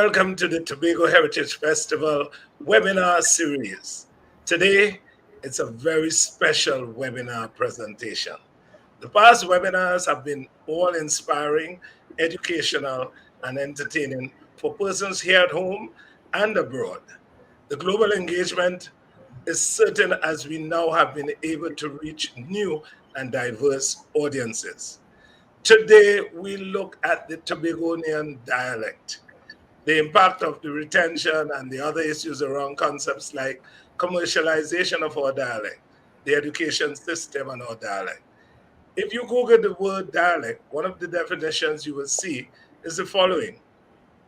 welcome to the Tobago Heritage Festival webinar series. Today, it's a very special webinar presentation. The past webinars have been all inspiring, educational, and entertaining for persons here at home and abroad. The global engagement is certain as we now have been able to reach new and diverse audiences. Today, we look at the Tobagonian dialect, the impact of the retention and the other issues around concepts like commercialization of our dialect, the education system and our dialect. If you Google the word dialect, one of the definitions you will see is the following.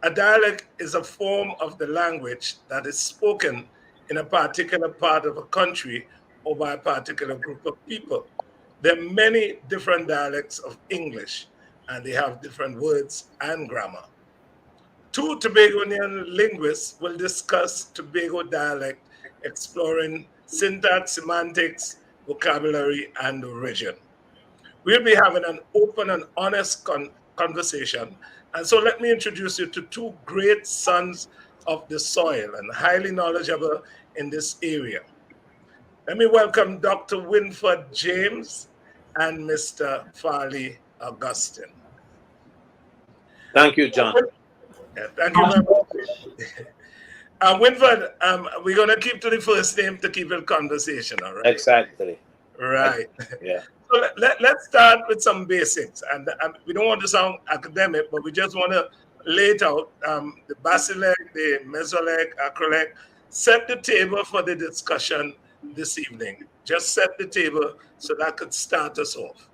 A dialect is a form of the language that is spoken in a particular part of a country or by a particular group of people. There are many different dialects of English, and they have different words and grammar. Two Tobagonian linguists will discuss Tobago dialect, exploring syntax, semantics, vocabulary, and origin. We'll be having an open and honest conversation. And so let me introduce you to two great sons of the soil and highly knowledgeable in this area. Let me welcome Dr. Winford James and Mr. Farley Augustine. Thank you, John. Yeah, thank you very much. Winford, we're going to keep to the first name to keep it conversation, all right? Exactly. Right. Yeah. So let's start with some basics. And we don't want to sound academic, but we just want to lay it out. The basilect, the mesolect, acrolect, set the table for the discussion this evening. Just set the table so that could start us off.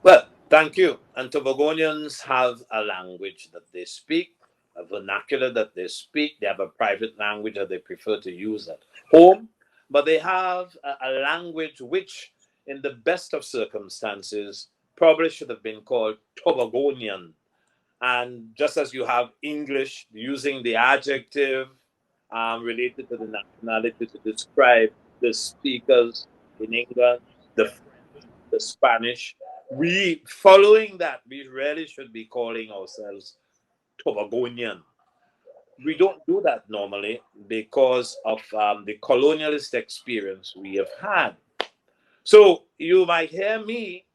Well, thank you. And Tobagonians have a language that they speak, a vernacular that they speak. They have a private language that they prefer to use at home. But they have a language which, in the best of circumstances, probably should have been called Tobagonian. And just as you have English using the adjective related to the nationality to describe the speakers in England, the French, the Spanish, following that, we really should be calling ourselves Tobagonian. We don't do that normally because of the colonialist experience we have had. So you might hear me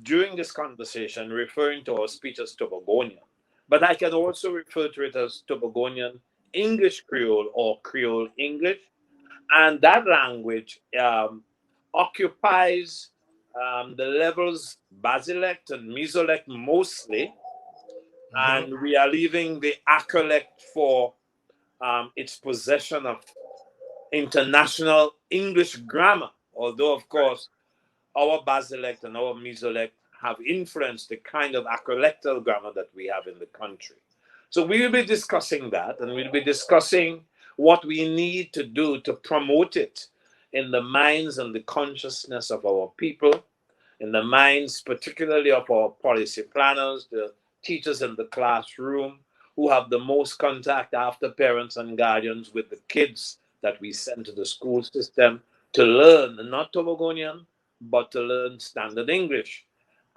during this conversation referring to our speech as Tobagonian, but I can also refer to it as Tobagonian English Creole or Creole English. And that language occupies the levels basilect and mesolect mostly, and we are leaving the acrolect for its possession of international English grammar, although, of course, our basilect and our mesolect have influenced the kind of acrolectal grammar that we have in the country. So we will be discussing that, and we'll be discussing what we need to do to promote it in the minds and the consciousness of our people, in the minds particularly of our policy planners, the teachers in the classroom, who have the most contact after parents and guardians with the kids that we send to the school system to learn not Tobagonian, but to learn standard English.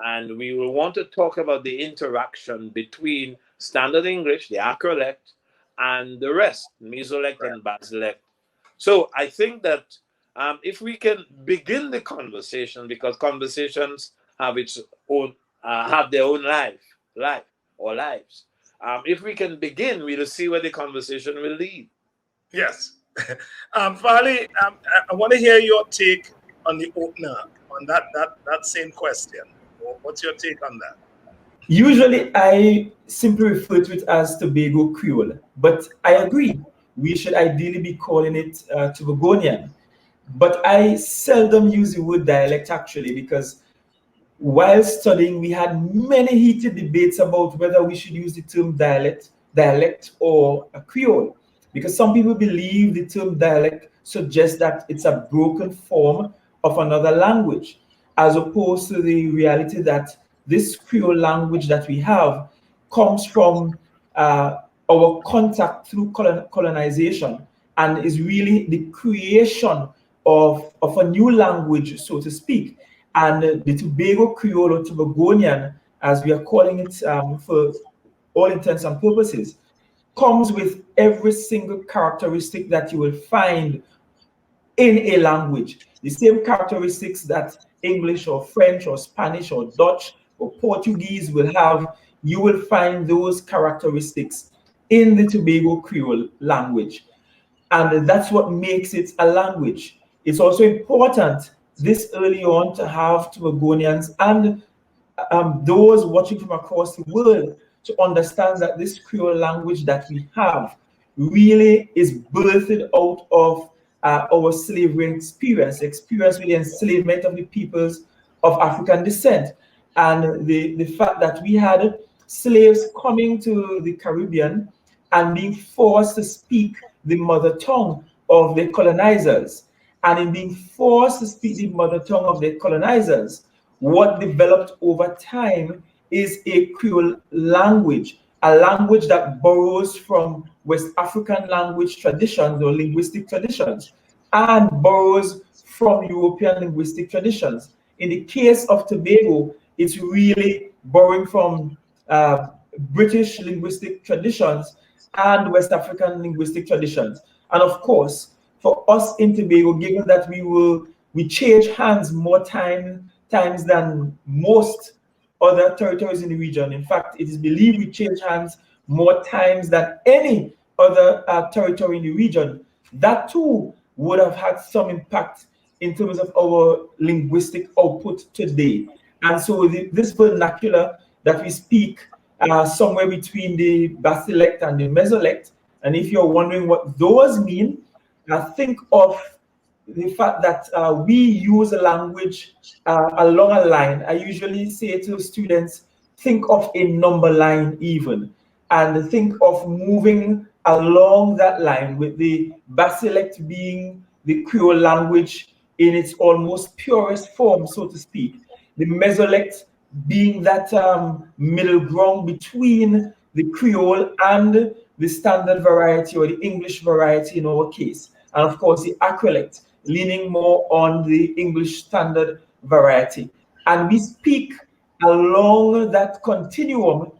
And we will want to talk about the interaction between standard English, the acrolect, and the rest, mesolect and basilect. So I think that if we can begin the conversation, because conversations have its own, have their own lives. If we can begin, we'll see where the conversation will lead. Yes. Farley, I want to hear your take on the opener, on that same question. What's your take on that? Usually, I simply refer to it as Tobago Cruel, but I agree. We should ideally be calling it Tobagonian. But I seldom use the word dialect actually, because while studying, we had many heated debates about whether we should use the term dialect or a Creole, because some people believe the term dialect suggests that it's a broken form of another language, as opposed to the reality that this Creole language that we have comes from our contact through colonization, and is really the creation of a new language, so to speak. And the Tobago Creole or Tobagonian, as we are calling it for all intents and purposes, comes with every single characteristic that you will find in a language. The same characteristics that English or French or Spanish or Dutch or Portuguese will have, you will find those characteristics in the Tobago Creole language. And that's what makes it a language. It's also important this early on to have Tobagonians and those watching from across the world to understand that this Creole language that we have really is birthed out of our slavery experience with the enslavement of the peoples of African descent, and the fact that we had slaves coming to the Caribbean and being forced to speak the mother tongue of the colonizers. And in being forced to speak the mother tongue of the colonizers, what developed over time is a Creole language, a language that borrows from West African language traditions or linguistic traditions and borrows from European linguistic traditions. In the case of Tobago, it's really borrowing from British linguistic traditions and West African linguistic traditions. And of course, for us in Tobago, given that we change hands more times than most other territories in the region. In fact, it is believed we change hands more times than any other territory in the region. That too would have had some impact in terms of our linguistic output today. And so this vernacular that we speak somewhere between the Basilect and the Mesolect, and if you're wondering what those mean, think of the fact that we use a language along a line. I usually say to students, think of a number line even, and think of moving along that line with the Basilect being the Creole language in its almost purest form, so to speak. The Mesolect being that middle ground between the Creole and the standard variety or the English variety in our case. And of course, the Acrolect leaning more on the English standard variety. And we speak along that continuum.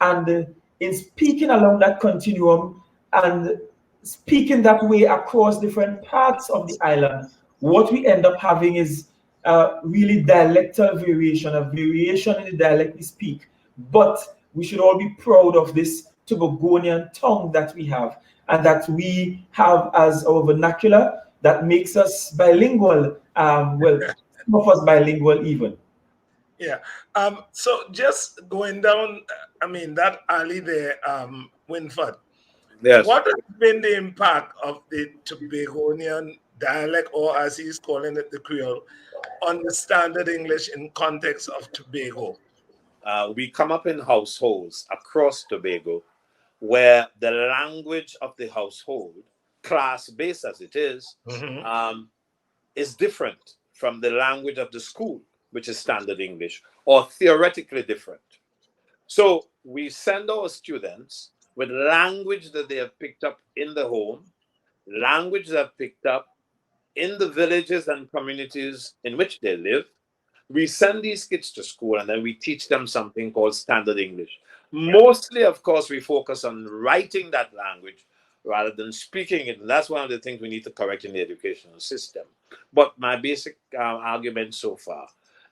And in speaking along that continuum and speaking that way across different parts of the island, what we end up having is really dialectal variation, a variation in the dialect we speak. But we should all be proud of this Tobagonian tongue that we have and that we have as our vernacular that makes us bilingual. Well, some of us bilingual even. Yeah. So just going down, I mean, that alley there, Winford, Yes. what has been the impact of the Tobagonian dialect, or as he's calling it, the Creole, on the standard English in context of Tobago? We come up in households across Tobago where the language of the household, class based as it Hmm. is different from the language of the school, which is standard English, or theoretically different. So we send our students with language that they have picked up in the home, language they have picked up in the villages and communities in which they live. We send these kids to school and then we teach them something called standard English. Yeah. Mostly, of course, we focus on writing that language rather than speaking it. And that's one of the things we need to correct in the educational system. But my basic argument so far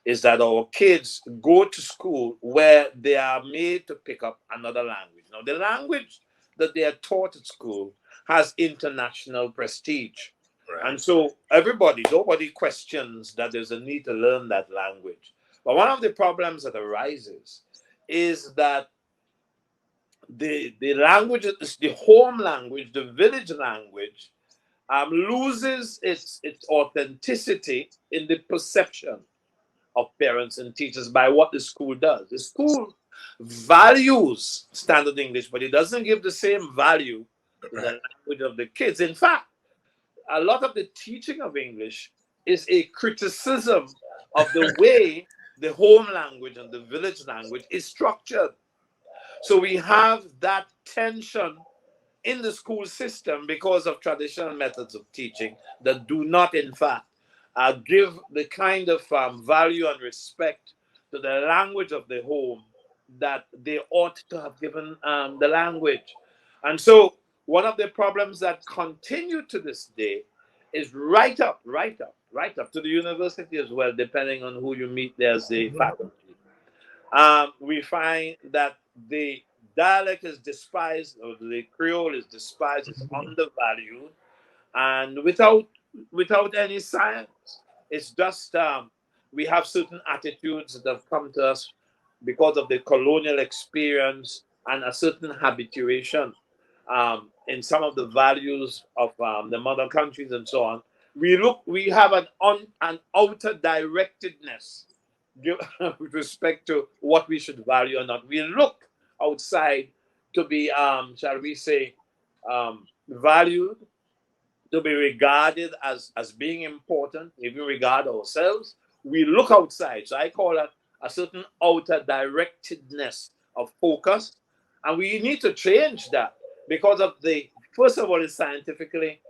is that our kids go to school where they are made to pick up another language. Now, the language that they are taught at school has international prestige. Right. And so nobody questions that there's a need to learn that language. But one of the problems that arises is that the language, the home language, the village language, loses its authenticity in the perception of parents and teachers by what the school does. The school values standard English, but it doesn't give the same value to Right. the language of the kids. In fact, a lot of the teaching of English is a criticism of the way the home language and the village language is structured. So we have that tension in the school system because of traditional methods of teaching that do not, in fact, give the kind of value and respect to the language of the home that they ought to have given the language. And so one of the problems that continue to this day is right up to the university as well, depending on who you meet there as the faculty. We find that the dialect is despised, or the Creole is despised, is undervalued, and without any science. It's just we have certain attitudes that have come to us because of the colonial experience and a certain habituation in some of the values of the mother countries and so on. We have an outer directedness with respect to what we should value or not. We look outside to be, shall we say, valued, to be regarded as being important. If we regard ourselves, we look outside. So I call it a certain outer directedness of focus. And we need to change that because of first of all, it's scientifically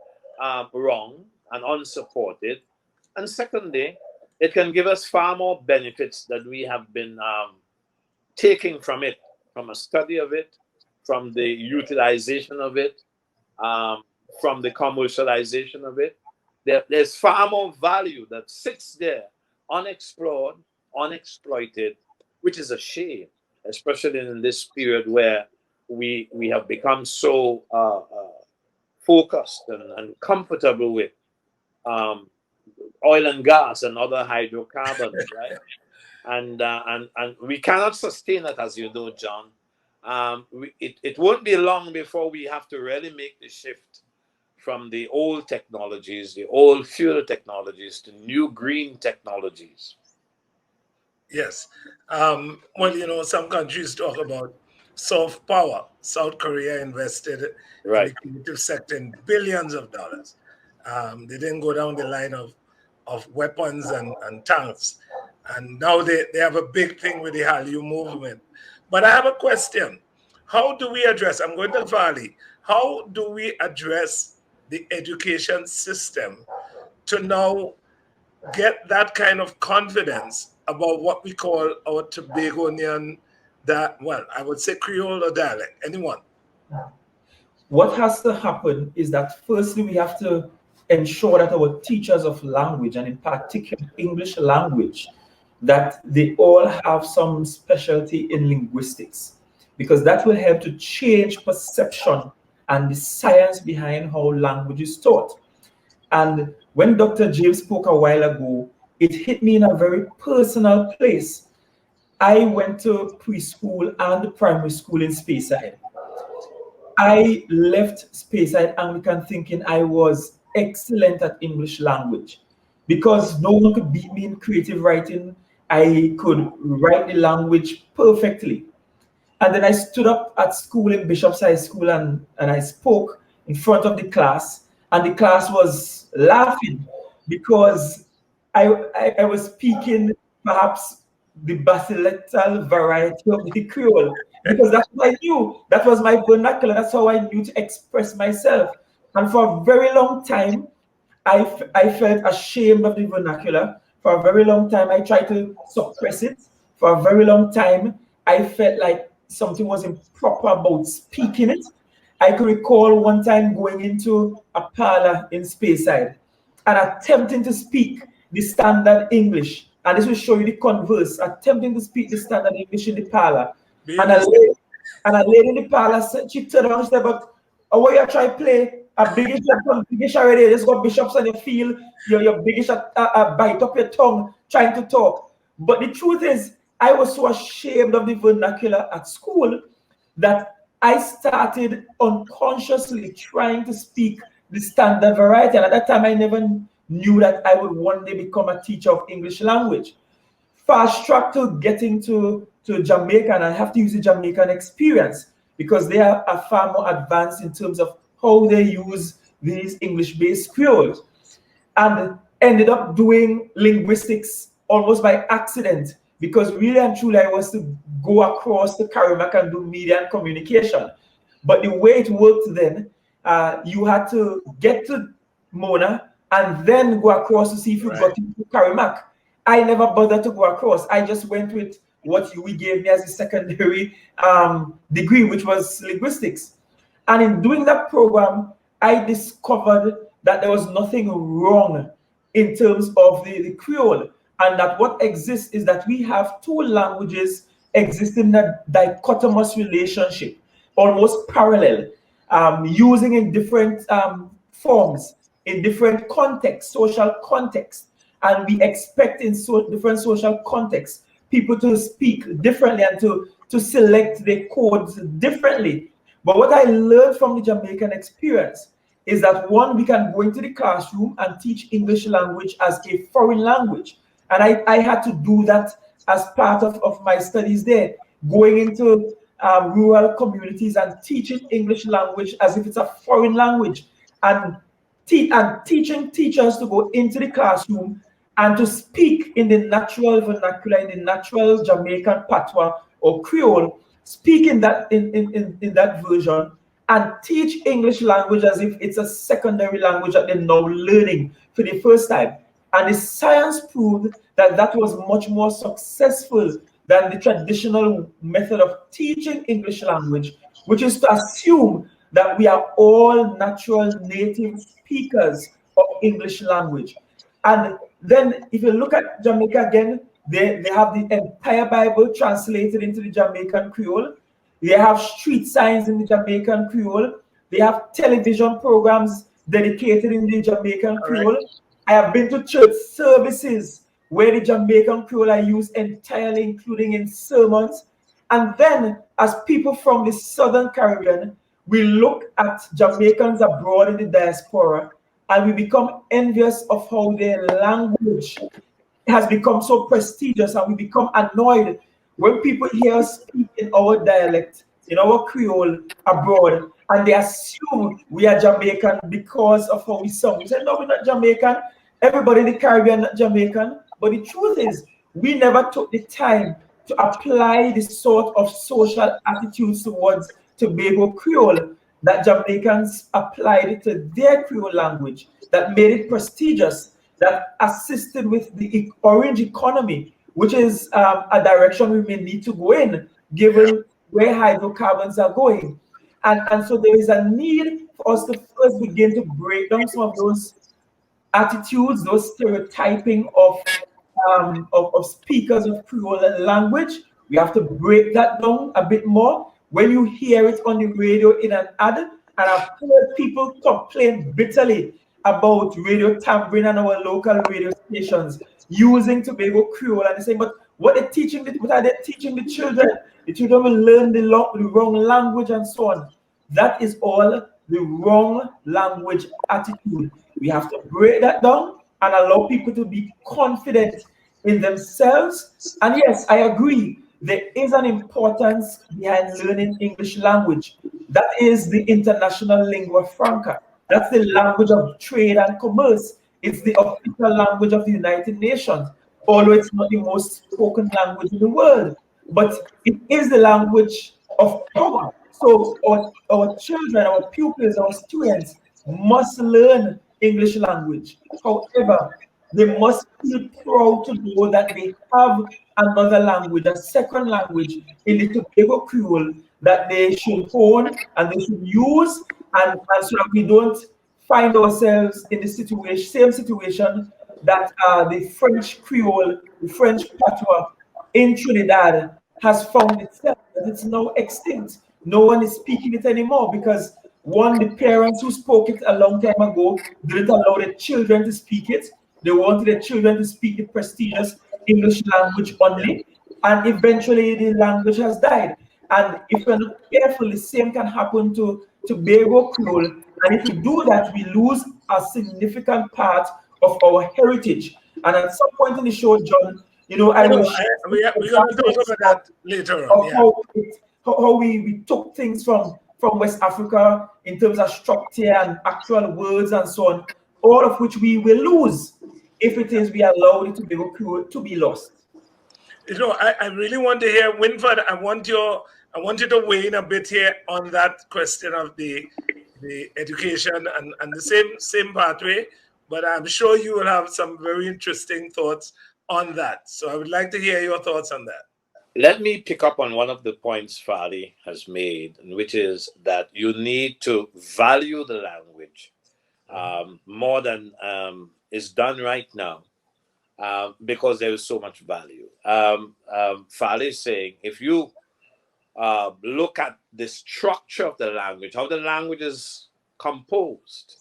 wrong and unsupported. And secondly, it can give us far more benefits that we have been taking from it, from a study of it, from the utilization of it, from the commercialization of it. There's far more value that sits there, unexplored, unexploited, which is a shame, especially in this period where we have become so focused and comfortable with oil and gas and other hydrocarbons, right? And we cannot sustain it, as you know, John. It won't be long before we have to really make the shift from the old technologies, the old fuel technologies, to new green technologies. Yes. Well, some countries talk about soft power. South Korea invested in the creative sector in billions of dollars. They didn't go down the line of weapons and tanks. And now they have a big thing with the Hallyu movement. But I have a question. How do we address, I'm going to Farley, how do we address the education system to now get that kind of confidence about what we call our Tobagonian, I would say Creole or dialect, anyone? What has to happen is that firstly, we have to ensure that our teachers of language, and in particular English language, that they all have some specialty in linguistics, because that will help to change perception and the science behind how language is taught. And when Dr. James spoke a while ago, it hit me in a very personal place. I went to preschool and primary school in Speyside. I left Speyside Anglican thinking I was excellent at English language because no one could beat me in creative writing. I could write the language perfectly. And then I stood up at school in Bishop's High School and I spoke in front of the class, and the class was laughing because I was speaking perhaps the basilectal variety of the Creole, because that's what I knew. That was my vernacular. That's how I knew to express myself. And for a very long time, I felt ashamed of the vernacular. For a very long time, I tried to suppress it. For a very long time, I felt like something was improper about speaking it. I could recall one time going into a parlor in Speyside and attempting to speak the standard English. And this will show you the converse, attempting to speak the standard English in the parlor. And a lady in the parlor said, she turned around and said, but what you try to play? A biggish already, just got bishops on your field, you're biggish bite up your tongue trying to talk. But the truth is, I was so ashamed of the vernacular at school that I started unconsciously trying to speak the standard variety. And at that time, I never knew that I would one day become a teacher of English language. Fast track to getting to Jamaica, and I have to use the Jamaican experience because they are far more advanced in terms of how they use these English-based Creoles, and ended up doing linguistics almost by accident, because really and truly I was to go across to Karimak and do media and communication. But the way it worked then, you had to get to Mona and then go across to see if you got to Karimak. I never bothered to go across. I just went with what we gave me as a secondary degree, which was linguistics. And in doing that program, I discovered that there was nothing wrong in terms of the Creole, and that what exists is that we have two languages existing in a dichotomous relationship, almost parallel, using in different forms, in different contexts, social contexts. And we expect in different social contexts people to speak differently and to select their codes differently. But what I learned from the Jamaican experience is that one, we can go into the classroom and teach English language as a foreign language. And I had to do that as part of my studies there, going into rural communities and teaching English language as if it's a foreign language, and, teaching teachers to go into the classroom and to speak in the natural vernacular, in the natural Jamaican patois or Creole, speak in that version, and teach English language as if it's a secondary language that they're now learning for the first time. And the science proved that that was much more successful than the traditional method of teaching English language, which is to assume that we are all natural native speakers of English language. And then if you look at Jamaica again, they have the entire Bible translated into the Jamaican Creole. They have street signs in the Jamaican Creole. They have television programs dedicated in the Jamaican Creole. Correct. I have been to church services where the Jamaican Creole are used entirely, including in sermons. And then, as people from the Southern Caribbean, we look at Jamaicans abroad in the diaspora and we become envious of how their language has become so prestigious, and we become annoyed when people hear us speak in our dialect, in our Creole abroad, and they assume we are Jamaican because of how we sound. We say, no, we're not Jamaican. Everybody in the Caribbean not Jamaican. But the truth is, we never took the time to apply the sort of social attitudes towards Tobago Creole that Jamaicans applied to their Creole language, that made it prestigious, that assisted with the orange economy, which is a direction we may need to go in, Yeah. given where hydrocarbons are going. And so there is a need for us to first begin to break down some of those attitudes, those stereotyping of speakers of Creole language. We have to break that down a bit more. When you hear it on the radio in an ad, and I've heard people complain bitterly about radio tampering and our local radio stations using Tobago Creole, and they say, but what are they teaching the children? The children will learn the wrong language and so on. That is all the wrong language attitude. We have to break that down and allow people to be confident in themselves. And yes, I agree, there is an importance behind learning English language. That is the international lingua franca. That's the language of trade and commerce. It's the official language of the United Nations, although it's not the most spoken language in the world. But it is the language of power. So our children, our pupils, our students must learn English language. However, they must feel proud to know that they have another language, a second language in the Tobago Creole that they should hone and they should use, and so that we don't find ourselves in the same situation that the French Creole, the French patois in Trinidad has found itself, that it's now extinct. No one is speaking it anymore because one, the parents who spoke it a long time ago didn't allow their children to speak it. They wanted their children to speak the prestigious English language only, and eventually the language has died. And if we're not careful, the same can happen to Tobago Cruel. And if we do that, we lose a significant part of our heritage. And at some point in the show, John, I I know. will share We're going to talk examples about that later on. of Yeah. how we took things from West Africa in terms of structure and actual words and so on, all of which we will lose if it is we allow the Tobago Cruel to be lost. I really want to hear Winford. I want you to weigh in a bit here on that question of the education and the same pathway. But I'm sure you will have some very interesting thoughts on that. So I would like to hear your thoughts on that. Let me pick up on one of the points Farley has made, which is that you need to value the language more than is done right now, because there is so much value. Farley is saying if you look at the structure of the language, how the language is composed,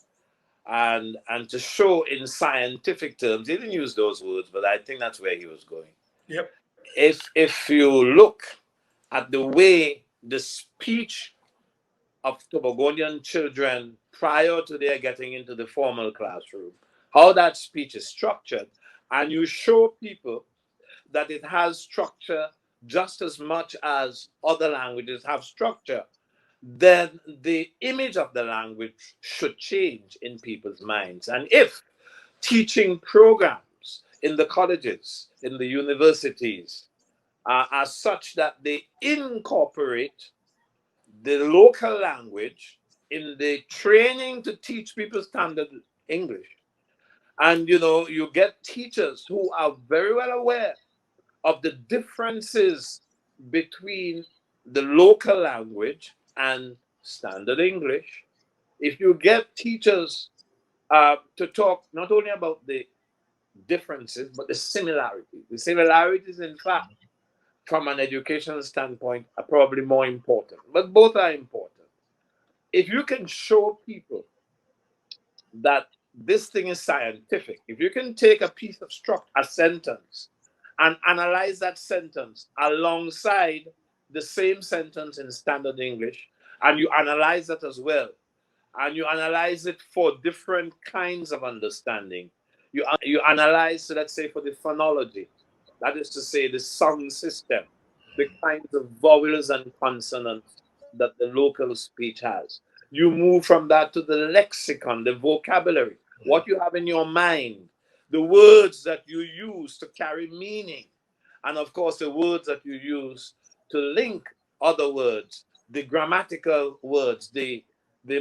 and to show in scientific terms, he didn't use those words, but I think that's where he was going. Yep. If you look at the way the speech of Tobagonian children prior to their getting into the formal classroom, how that speech is structured, and you show people that it has structure just as much as other languages have structure, then the image of the language should change in people's minds. And if teaching programs in the colleges, in the universities, are such that they incorporate the local language in the training to teach people standard English. And you get teachers who are very well aware of the differences between the local language and standard English. If you get teachers to talk not only about the differences, but the similarities. The similarities, in fact, from an educational standpoint, are probably more important, but both are important. If you can show people that this thing is scientific, if you can take a piece of structure, a sentence, and analyze that sentence alongside the same sentence in standard English, and you analyze that as well, and you analyze it for different kinds of understanding. You analyze, so let's say, for the phonology, that is to say, the sound system, the kinds of vowels and consonants that the local speech has. You move from that to the lexicon, the vocabulary, what you have in your mind, the words that you use to carry meaning, and of course, the words that you use to link other words, the grammatical words, the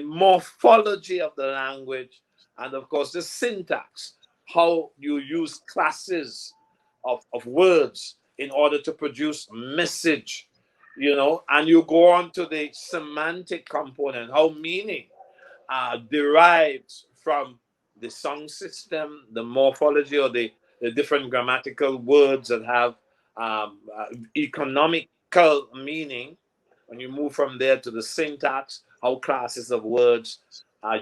morphology of the language, and of course the syntax, how you use classes of words in order to produce message, and you go on to the semantic component, how meaning derives from the song system, the morphology, or the different grammatical words that have economical meaning. When you move from there to the syntax, how classes of words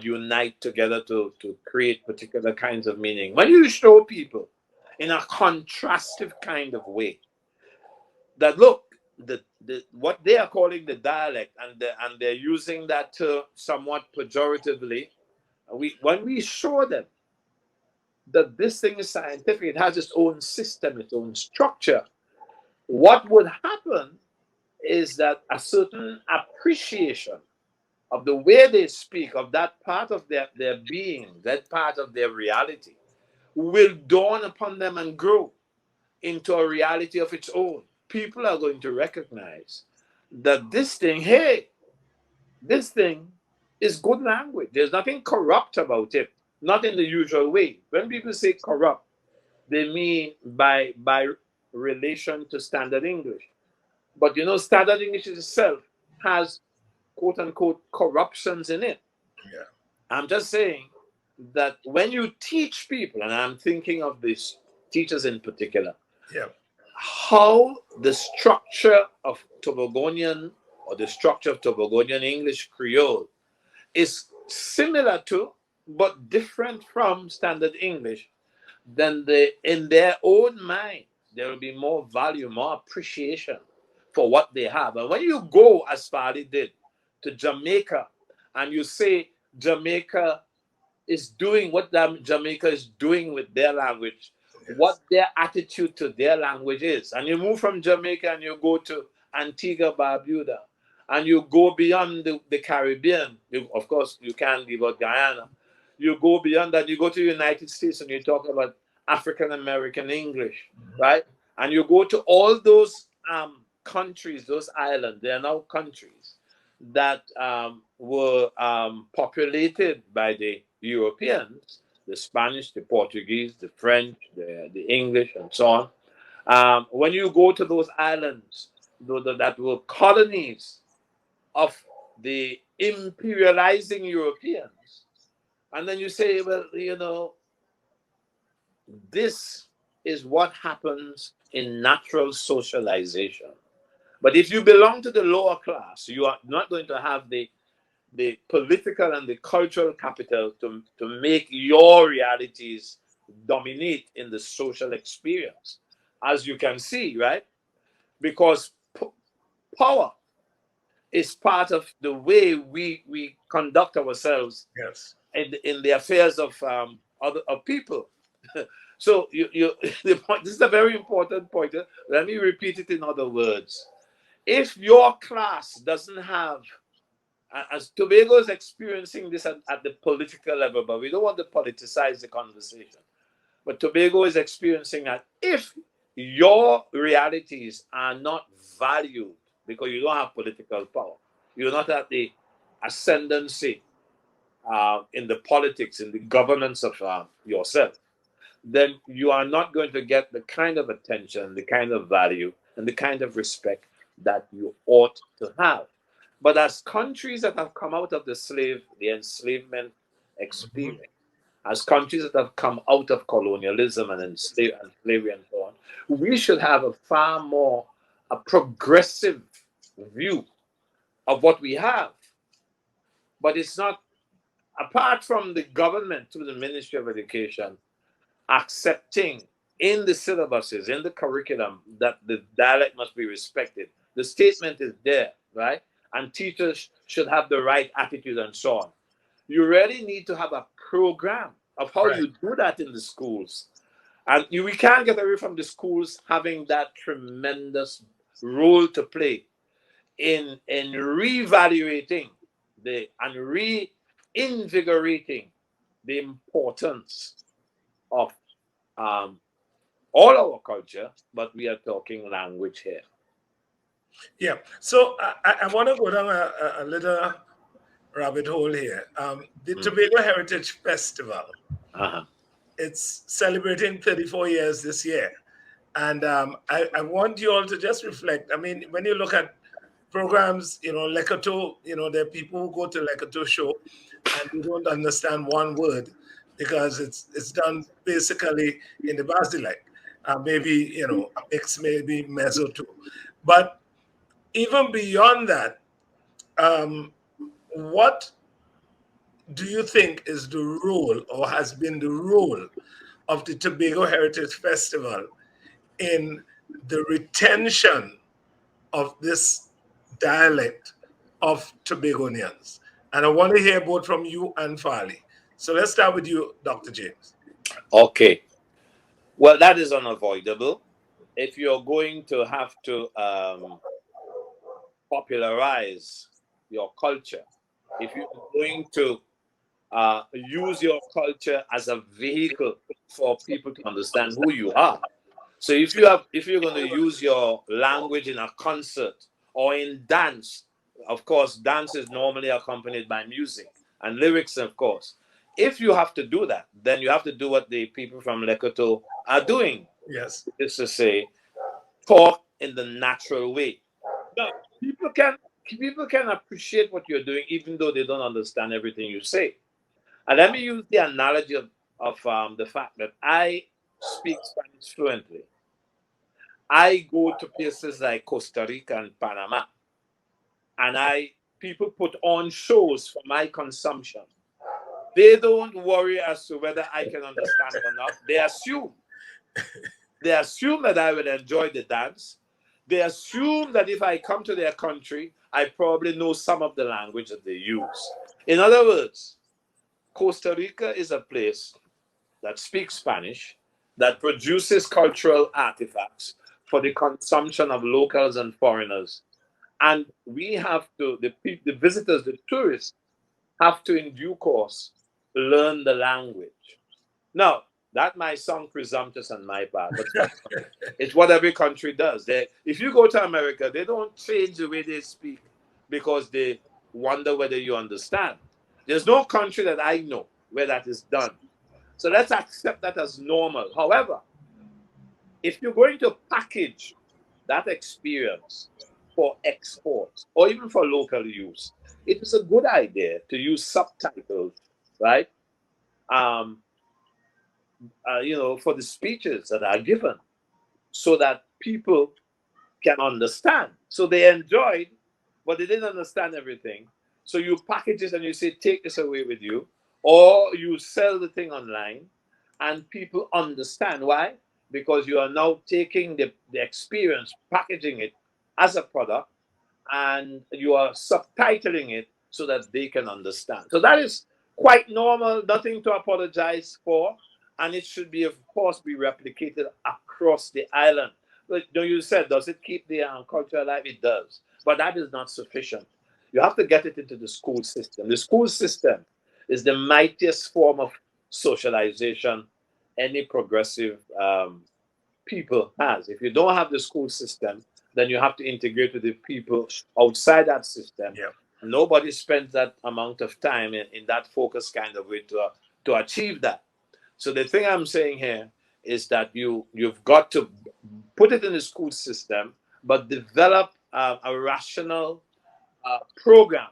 unite together to create particular kinds of meaning. When you show people in a contrastive kind of way that, look, what they are calling the dialect, and they're using that term somewhat pejoratively, when we show them that this thing is scientific, it has its own system, its own structure, what would happen is that a certain appreciation of the way they speak, of that part of their being, that part of their reality, will dawn upon them and grow into a reality of its own. People are going to recognize that this thing, hey, this thing is good language. There's nothing corrupt about it, not in the usual way. When people say corrupt, they mean by relation to standard English. But standard English itself has quote unquote corruptions in it. Yeah. I'm just saying that when you teach people, and I'm thinking of these teachers in particular, Yeah. how the structure of Tobagonian, or the structure of Tobagonian English Creole, is similar to but different from standard English, then in their own mind there will be more value, more appreciation for what they have. And when you go, as Farley did, to Jamaica, and you say Jamaica is doing what Jamaica is doing with their language, what Yes. their attitude to their language is. And you move from Jamaica and you go to Antigua Barbuda, and you go beyond the Caribbean. Of course, you can't leave out Guyana. You go beyond that, you go to the United States and you talk about African American English, right? And you go to all those countries, those islands, they are now countries that were populated by the Europeans, the Spanish, the Portuguese, the French, the English, and so on. When you go to those islands that were colonies of the imperializing Europeans, and then you say, well, this is what happens in natural socialization. But if you belong to the lower class, you are not going to have the political and the cultural capital to make your realities dominate in the social experience, as you can see, right? Because power is part of the way we conduct ourselves Yes. in the affairs of of people. So the point, this is a very important point. Let me repeat it in other words. If your class doesn't have, as Tobago is experiencing this at the political level, but we don't want to politicize the conversation. But Tobago is experiencing that if your realities are not valued because you don't have political power, you're not at the ascendancy in the politics, in the governance of yourself, then you are not going to get the kind of attention, the kind of value, and the kind of respect that you ought to have. But as countries that have come out of the enslavement Mhm. experience, as countries that have come out of colonialism and slavery and so on, we should have a far more a progressive view of what we have. But it's not, apart from the government through the Ministry of Education accepting in the syllabuses, in the curriculum, that the dialect must be respected. The statement is there, right? And teachers should have the right attitude and so on. You really need to have a program of how Right. you do that in the schools. And we can't get away from the schools having that tremendous role to play in reevaluating and reinvigorating the importance of um, all our culture, but we are talking language here. Yeah. So I want to go down a little rabbit hole here. The Mm. Tobago Heritage Festival, Uh-huh. it's celebrating 34 years this year. And I want you all to just reflect. I mean, when you look at programs, Lekoto, there are people who go to Lekoto show and you don't understand one word because it's done basically in the Basilic. Maybe, a mix, maybe mezzo too. But even beyond that, um, what do you think is the role or has been the role of the Tobago Heritage Festival in the retention of this dialect of Tobagonians? And I want to hear both from you and Farley. So let's start with you, Dr. James. Okay. Well, that is unavoidable. If you're going to have to popularize your culture, if you're going to use your culture as a vehicle for people to understand who you are. So if you're going to use your language in a concert or in dance, of course, dance is normally accompanied by music and lyrics, of course. If you have to do that, then you have to do what the people from Lekoto are doing, Yes. is to say, talk in the natural way. Now, people can people can appreciate what you're doing even though they don't understand everything you say. And let me use the analogy of the fact that I speak Spanish fluently. I go to places like Costa Rica and Panama, and I people put on shows for my consumption. They don't worry as to whether I can understand or not. They assume that I will enjoy the dance. They assume that if I come to their country, I probably know some of the language that they use. In other words, Costa Rica is a place that speaks Spanish, that produces cultural artifacts for the consumption of locals and foreigners. And we have to, the visitors, the tourists, have to, in due course, learn the language. Now, that might sound presumptuous on my part, but it's what every country does. If you go to America, they don't change the way they speak because they wonder whether you understand. There's no country that I know where that is done. So let's accept that as normal. However, if you're going to package that experience for export or even for local use, it is a good idea to use subtitles, right? Um, for the speeches that are given, so that people can understand. So they enjoyed, but they didn't understand everything. So you package it and you say, take this away with you, or you sell the thing online, and people understand. Why? Because you are now taking the experience, packaging it as a product, and you are subtitling it so that they can understand. So that is quite normal, nothing to apologize for, and it should be, of course, be replicated across the island. But you said, does it keep the culture alive? It does, but that is not sufficient. You have to get it into the school system. The school system is the mightiest form of socialization any progressive people has. If you don't have the school system, then you have to integrate with the people outside that system. Yeah. Nobody spends that amount of time in that focus kind of way to achieve that. So the thing I'm saying here is that you've got to put it in the school system, but develop a rational program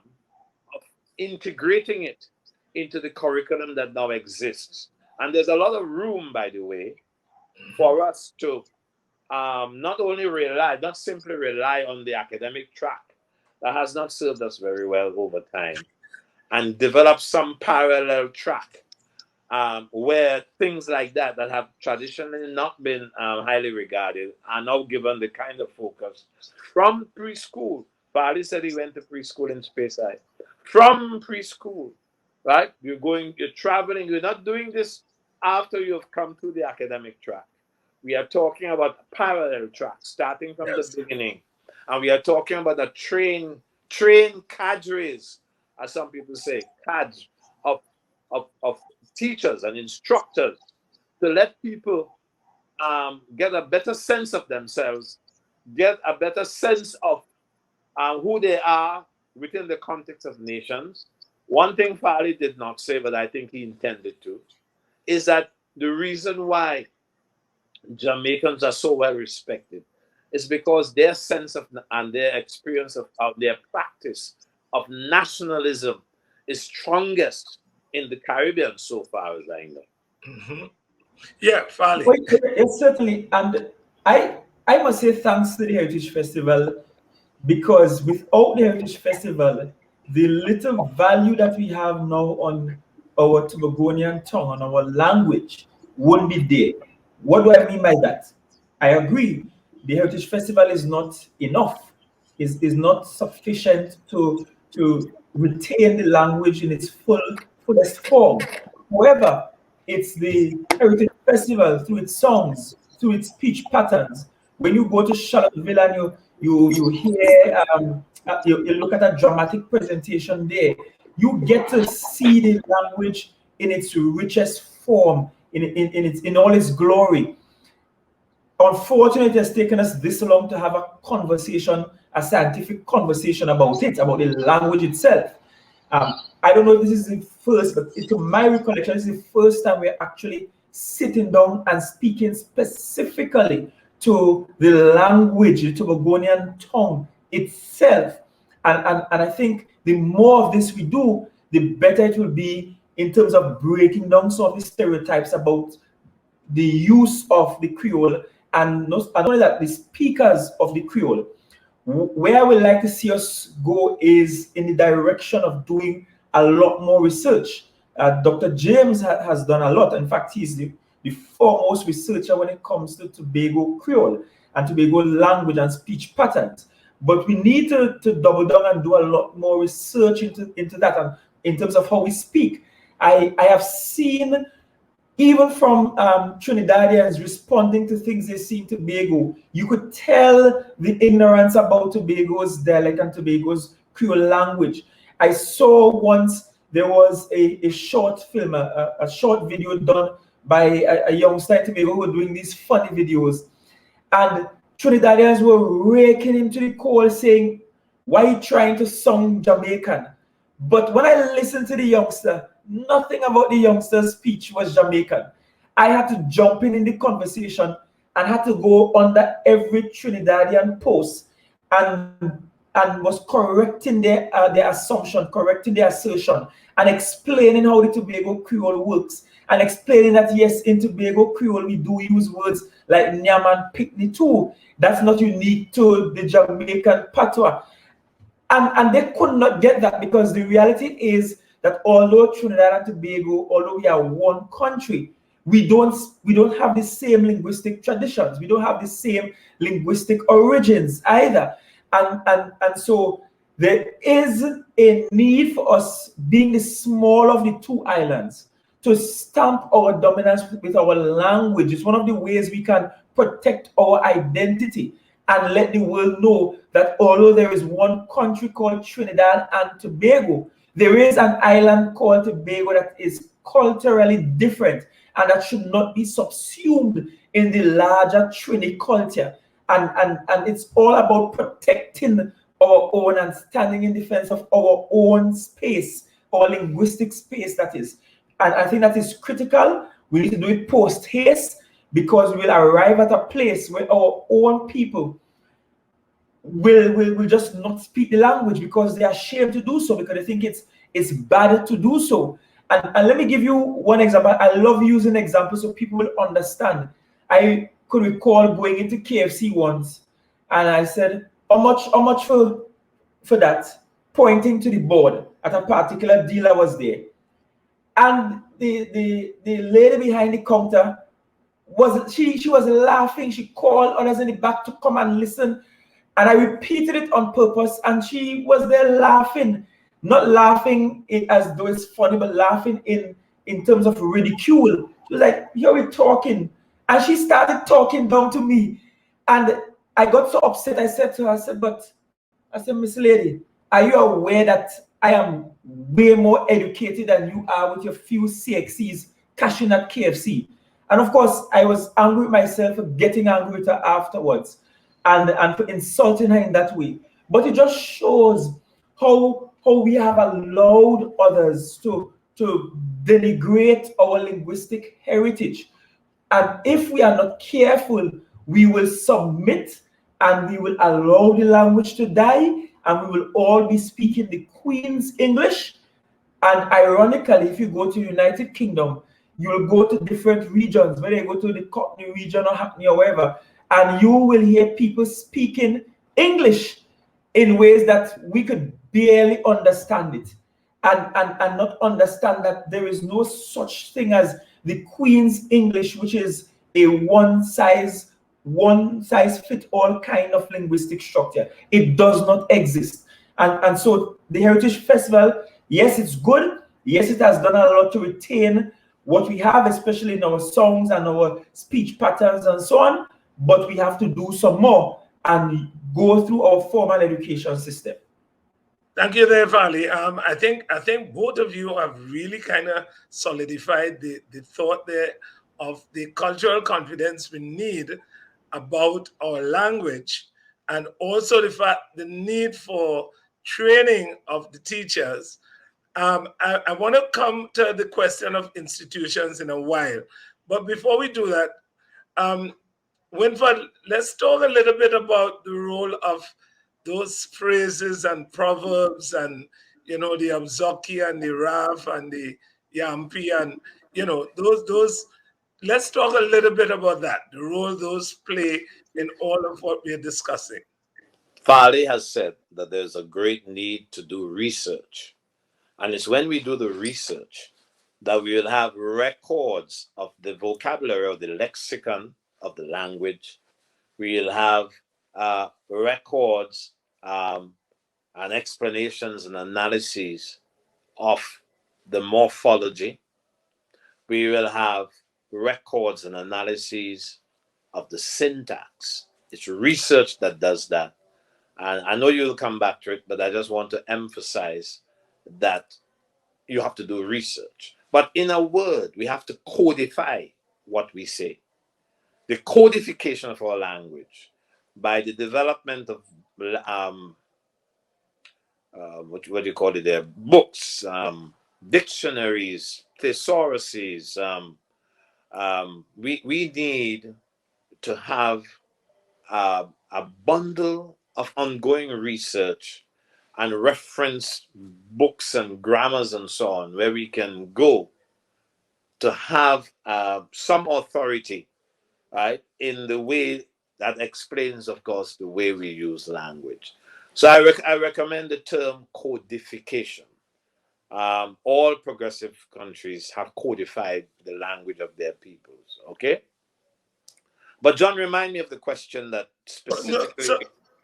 of integrating it into the curriculum that now exists. And there's a lot of room, by the way, for us to not simply rely on the academic track that has not served us very well over time, and develop some parallel track where things like that have traditionally not been highly regarded are now given the kind of focus from preschool. Farley said he went to preschool in Speyside. From preschool, right? You're traveling, you're not doing this after you've come through the academic track. We are talking about a parallel track starting from the beginning. And we are talking about a train cadres, as some people say, cadres of teachers and instructors, to let people get a better sense of themselves, get a better sense of who they are within the context of nations. One thing Farley did not say, but I think he intended to, is that the reason why Jamaicans are so well respected is because their sense of and their experience of their practice of nationalism is strongest in the Caribbean, so far as I know. Mm-hmm. Yeah, Farley. Well, yes, certainly. And I must say thanks to the Heritage Festival, because without the Heritage Festival, the little value that we have now on our Tobagonian tongue, on our language, won't be there. What do I mean by that? I agree. The Heritage Festival is not enough, is not sufficient to retain the language in its fullest form. However, it's the Heritage Festival through its songs, through its speech patterns. When you go to Charlottesville and you hear you look at a dramatic presentation there, you get to see the language in its richest form, in all its glory. Unfortunately, it has taken us this long to have a conversation, a scientific conversation about it, about the language itself. I don't know if this is the first, but to my recollection, this is the first time we're actually sitting down and speaking specifically to the language, the Tobagonian tongue itself. And I think the more of this we do, the better it will be in terms of breaking down some of the stereotypes about the use of the Creole, and not only that, the speakers of the Creole. Where I would like to see us go is in the direction of doing a lot more research. Dr. James has done a lot. In fact, he's the foremost researcher when it comes to Tobago Creole and Tobago language and speech patterns. But we need to double down and do a lot more research into that, and in terms of how we speak. I have seen, even from Trinidadians responding to things they see in Tobago, you could tell the ignorance about Tobago's dialect and Tobago's Creole language. I saw once there was a short film, a short video done by a youngster in Tobago who were doing these funny videos. And Trinidadians were raking him to the core saying, why are you trying to sound Jamaican? But when I listened to the youngster, nothing about the youngster's speech was Jamaican. I had to jump in the conversation and had to go under every Trinidadian post and was correcting their assumption, correcting their assertion, and explaining how the Tobago Creole works, and explaining that yes, in Tobago Creole we do use words like nyam and picnic too. That's not unique to the Jamaican patois. And they could not get that, because the reality is that although Trinidad and Tobago, although we are one country, we don't have the same linguistic traditions. We don't have the same linguistic origins either. And so there is a need for us, being the small of the two islands, to stamp our dominance with our language. It's one of the ways we can protect our identity and let the world know that although there is one country called Trinidad and Tobago, there is an island called Tobago that is culturally different and that should not be subsumed in the larger Trini culture. And it's all about protecting our own and standing in defense of our own space, our linguistic space, that is. And I think that is critical. We need to do it post haste, because we'll arrive at a place where our own people will just not speak the language because they are ashamed to do so, because they think it's bad to do so. And let me give you one example. I love using examples so people will understand. I could recall going into KFC once, and I said, how much for that? Pointing to the board at a particular dealer was there. And the lady behind the counter she was laughing. She called others in the back to come and listen. And I repeated it on purpose, and she was there laughing, not laughing as though it's funny, but laughing in terms of ridicule. She was like, here we're talking. And she started talking down to me. And I got so upset. I said to her, I said, Miss Lady, are you aware that I am way more educated than you are with your few CXCs cashing at KFC? And of course, I was angry with myself for getting angry with her afterwards and for insulting her in that way. But it just shows how we have allowed others to denigrate our linguistic heritage. And if we are not careful, we will submit and we will allow the language to die, and we will all be speaking the Queen's English. And ironically, if you go to the United Kingdom, you will go to different regions, whether you go to the Cockney region or Hackney or wherever, and you will hear people speaking English in ways that we could barely understand it, and not understand that there is no such thing as the Queen's English, which is a one size fit all kind of linguistic structure. It does not exist. And so the Heritage Festival, yes, it's good. Yes, it has done a lot to retain what we have, especially in our songs and our speech patterns and so on. But we have to do some more and go through our formal education system. Thank you there, Farley. I think both of you have really kind of solidified the thought there of the cultural confidence we need about our language, and also the need for training of the teachers. I want to come to the question of institutions in a while, but before we do that, Winford, let's talk a little bit about the role of those phrases and proverbs, and the Abzoki and the Raf and the Yampi, and those. Let's talk a little bit about that, the role those play in all of what we're discussing. Farley has said that there's a great need to do research. And it's when we do the research that we will have records of the vocabulary, of the lexicon of the language. We will have records and explanations and analyses of the morphology. We will have records and analyses of the syntax. It's research that does that. And I know you'll come back to it, but I just want to emphasize that you have to do research. But in a word, we have to codify what we say. The codification of our language by the development of what do you call it there? Books, dictionaries, thesauruses. We need to have a bundle of ongoing research and reference books and grammars and so on, where we can go to have some authority, right, in the way that explains, of course, the way we use language. So I recommend the term codification. All progressive countries have codified the language of their peoples. Okay, but John, remind me of the question that No, specifically. so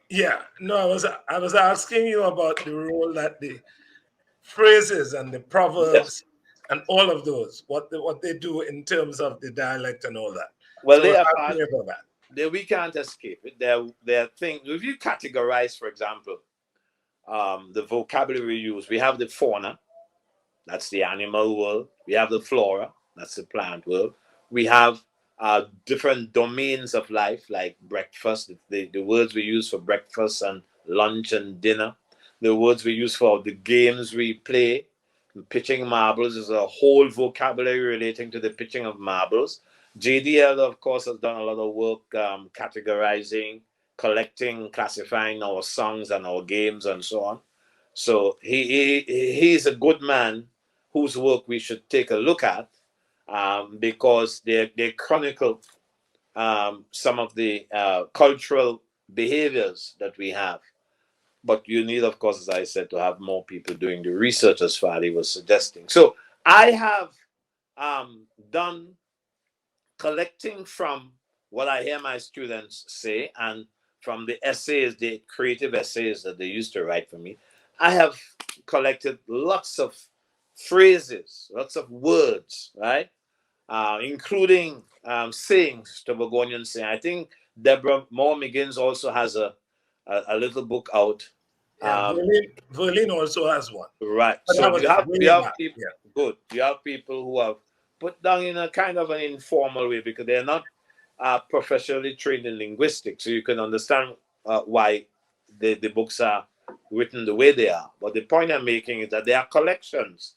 yeah, no, I was asking you about the role that the phrases and the Yes. proverbs and all of those, what they do in terms of the dialect and all that. Well, So they are ask part. me about that. We can't escape it. They're things. If you categorize, for example, the vocabulary we use, we have the fauna. That's the animal world. We have the flora. That's the plant world. We have different domains of life, like breakfast, the words we use for breakfast and lunch and dinner, the words we use for the games we play. Pitching marbles is a whole vocabulary relating to the pitching of marbles. JDL, of course, has done a lot of work categorizing, collecting, classifying our songs and our games and so on. So he's a good man whose work we should take a look at, because they chronicle some of the cultural behaviors that we have. But you need, of course, as I said, to have more people doing the research, as Farley was suggesting. So I have done collecting from what I hear my students say and from the essays, the creative essays that they used to write for me. I have collected lots of phrases, lots of words, right? Including sayings, Tobagonian saying. I think Deborah Moore McGinn's also has a little book out. Yeah, Um, Berlin also has one, right. but So that was you way have back. people Yeah, good. You have people who have put down in a kind of an informal way because they're not professionally trained in linguistics. So you can understand why the books are written the way they are. But the point I'm making is that they are collections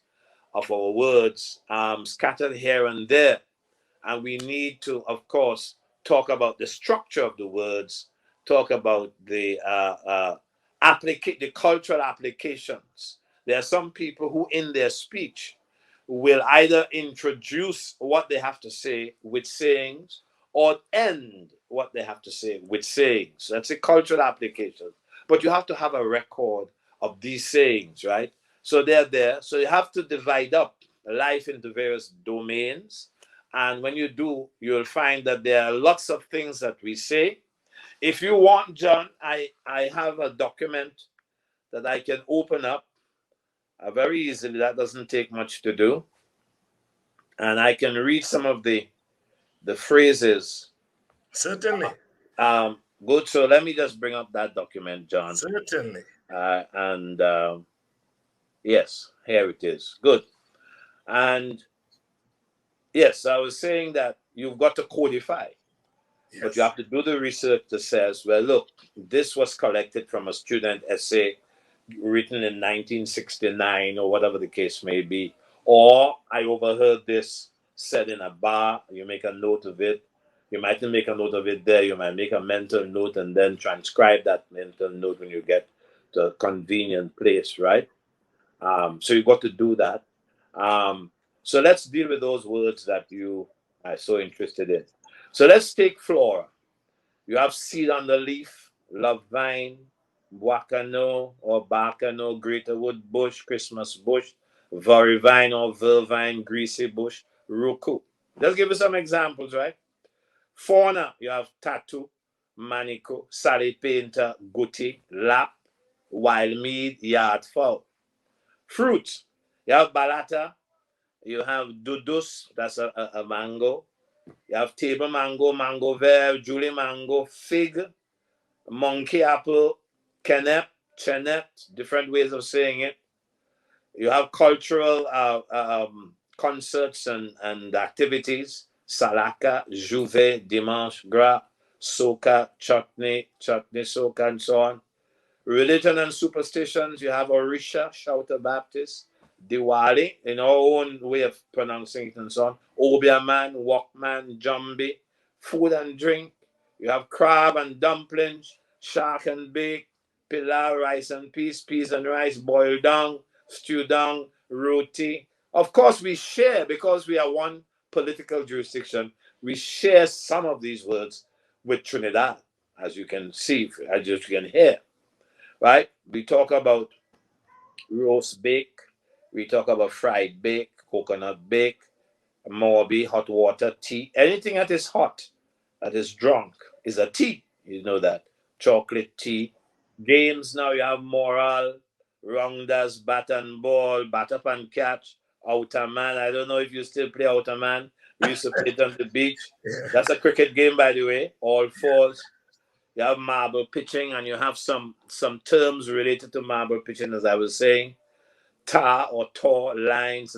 of our words scattered here and there. And we need to, of course, talk about the structure of the words, talk about the cultural applications. There are some people who, in their speech, will either introduce what they have to say with sayings or end what they have to say with sayings. That's a cultural application. But you have to have a record of these sayings, right? So they're there. So you have to divide up life into various domains. And when you do, you'll find that there are lots of things that we say. If you want, John, I have a document that I can open up very easily. That doesn't take much to do. And I can read some of the phrases. certainly, Good. So let me just bring up that document, John. certainly. And yes, here it is. Good. And yes, I was saying that you've got to codify, but you Yes, have to do the research that says, well, look, this was collected from a student essay written in 1969 or whatever the case may be. Or I overheard this said in a bar. You make a note of it. You mightn't make a note of it there. You might make a mental note and then transcribe that mental note when you get to a convenient place, right? So you've got to do that. So let's deal with those words that you are so interested in. So let's take flora. You have seed on the leaf, love vine, Wakano or Bacano, greater wood bush, Christmas bush, Varivine or Vervine, greasy bush, Ruku. Just give you some examples, right? Fauna, you have tattoo, manico, sally painter, guti, lap, wild mead, yard fowl. Fruit, you have balata, you have dudus, that's a mango. You have table mango, mango vert, julie mango, fig, monkey apple, kenep, chenet, different ways of saying it. You have cultural concerts and activities. Salaka, Juve, Dimanche Gras, Soca, Chutney, Soca, and so on. Religion and superstitions, you have Orisha, Shouter Baptist, Diwali, in our own way of pronouncing it and so on. Obeah man, Walkman, Jambi, food and drink. You have crab and dumplings, shark and bake, pilau, rice and peas and rice, boiled down, stewed down, roti. Of course, we share because we are one political jurisdiction. We share some of these words with Trinidad, as you can see, as you can hear, right? We talk about roast bake, we talk about fried bake, coconut bake, morbi, hot water, tea. Anything that is hot, that is drunk, is a tea. You know that. Chocolate tea. Games now, you have moral, rounders, bat and ball, bat up and catch, outer man. I don't know if you still play outer man. We used to play it on the beach. Yeah. That's a cricket game, by the way. All fours. You have marble pitching, and you have some terms related to marble pitching, as I was saying. Tar or tor, lines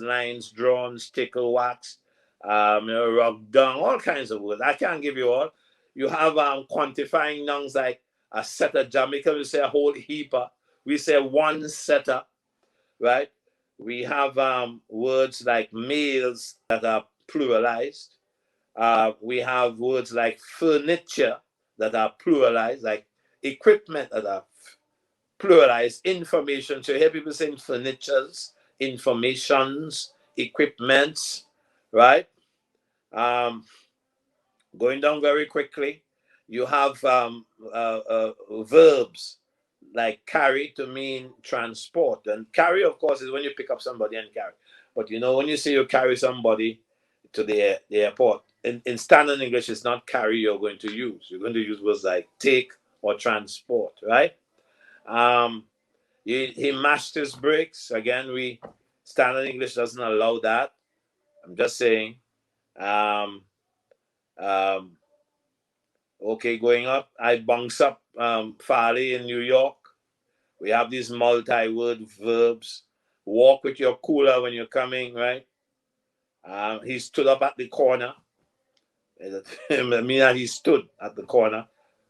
drawn, stickle wax, rock dung, all kinds of words. I can't give you all. You have quantifying nouns like a setter. Jamaica, we say a whole heaper. We say one setter, right? We have words like males that are pluralized. We have words like furniture that are pluralized, like equipment that are pluralized, information. So you hear people saying furnitures, informations, equipments, right? Um, Going down very quickly, you have verbs like carry to mean transport. And carry, of course, is when you pick up somebody and carry. But you know, when you say you carry somebody to the airport, in standard English, it's not carry you're going to use. You're going to use words like take or transport, right? Um, he mashed his bricks. Again, we standard English doesn't allow that. I'm just saying. Um, um, okay, going up. I bunks up Farley in New York. We have these multi-word verbs. Walk with your cooler when you're coming, right? He stood up at the corner. I mean that he stood at the corner.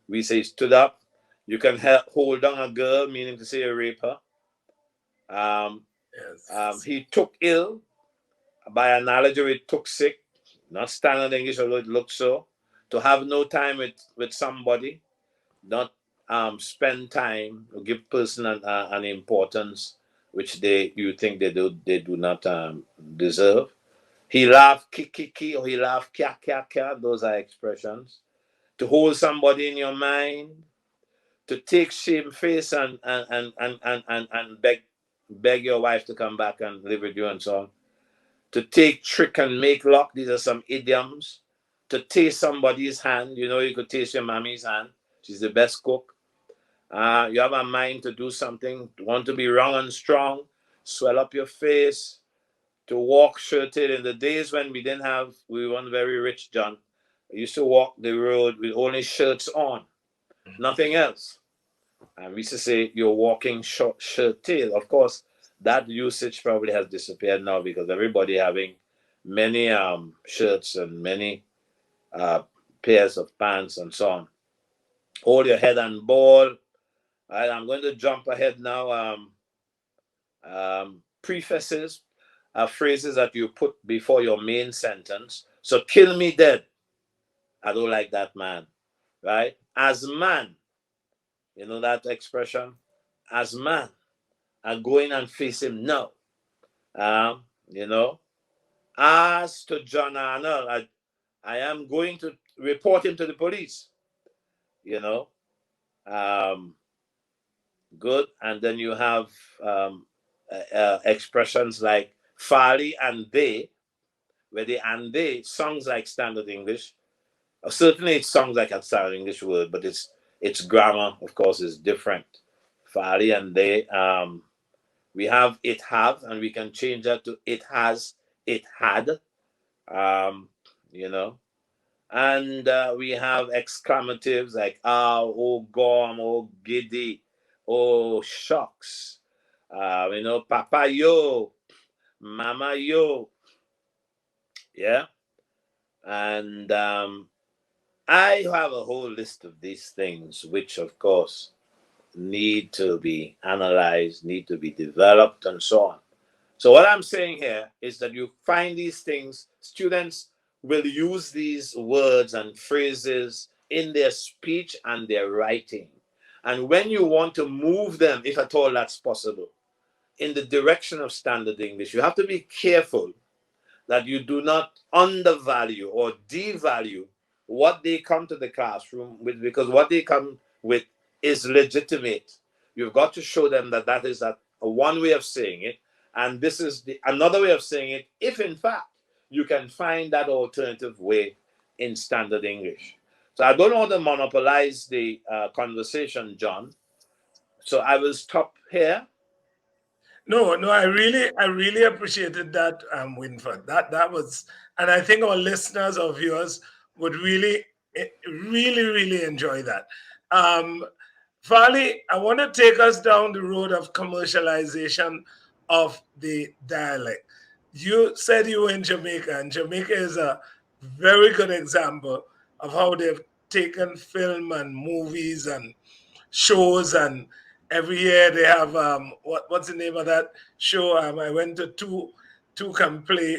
We say stood up. You can hold down a girl, meaning to say a raper. Um, Yes. he took ill. By analogy, we took sick. Not standard English, although it looks so. To have no time with somebody, not spend time or give person an importance which you think they do not deserve. He laughed kiki or he laughed kya kya kya. Those are expressions. To hold somebody in your mind, to take shame face and beg your wife to come back and live with you and so on. To take trick and make luck. These are some idioms. To taste somebody's hand. You know, you could taste your mommy's hand. She's the best cook. You have a mind to do something, want to be wrong and strong, swell up your face, to walk shirted. In the days when we weren't very rich, John. I used to walk the road with only shirts on, nothing else. And we used to say, you're walking shirt tail. Of course, that usage probably has disappeared now because everybody having many shirts and many uh, pairs of pants and so on. Hold your head and ball. All right, I'm going to jump ahead now. Prefaces are phrases that you put before your main sentence. So, kill me dead. I don't like that man. Right? As man, you know that expression? As man, I go in and face him now. You know, as to John Arnold, I am going to report him to the police. You know, um, good. And then you have expressions like Farley and they, where the and they sounds like standard English. Certainly, it sounds like a standard English word, but its grammar, of course, is different. Farley and they. We have it have, and we can change that to it has, it had. Um, you know, and we have exclamatives like oh, gom, oh, giddy, oh, shucks. You know, papa yo, mama yo, yeah. And I have a whole list of these things, which of course need to be analyzed, need to be developed, and so on. So what I'm saying here is that you find these things, students will use these words and phrases in their speech and their writing. And when you want to move them, if at all that's possible, in the direction of standard English, you have to be careful that you do not undervalue or devalue what they come to the classroom with, because what they come with is legitimate. You've got to show them that that is a one way of saying it, and this is another way of saying it, if in fact you can find that alternative way in standard English. So I don't want to monopolize the conversation, John. So I will stop here. No, I really appreciated that, Winford. That was, and I think our listeners or viewers would really enjoy that. Um, Farley, I want to take us down the road of commercialization of the dialect. You said you were in Jamaica, and Jamaica is a very good example of how they've taken film and movies and shows, and every year they have what's the name of that show? I went to two can play.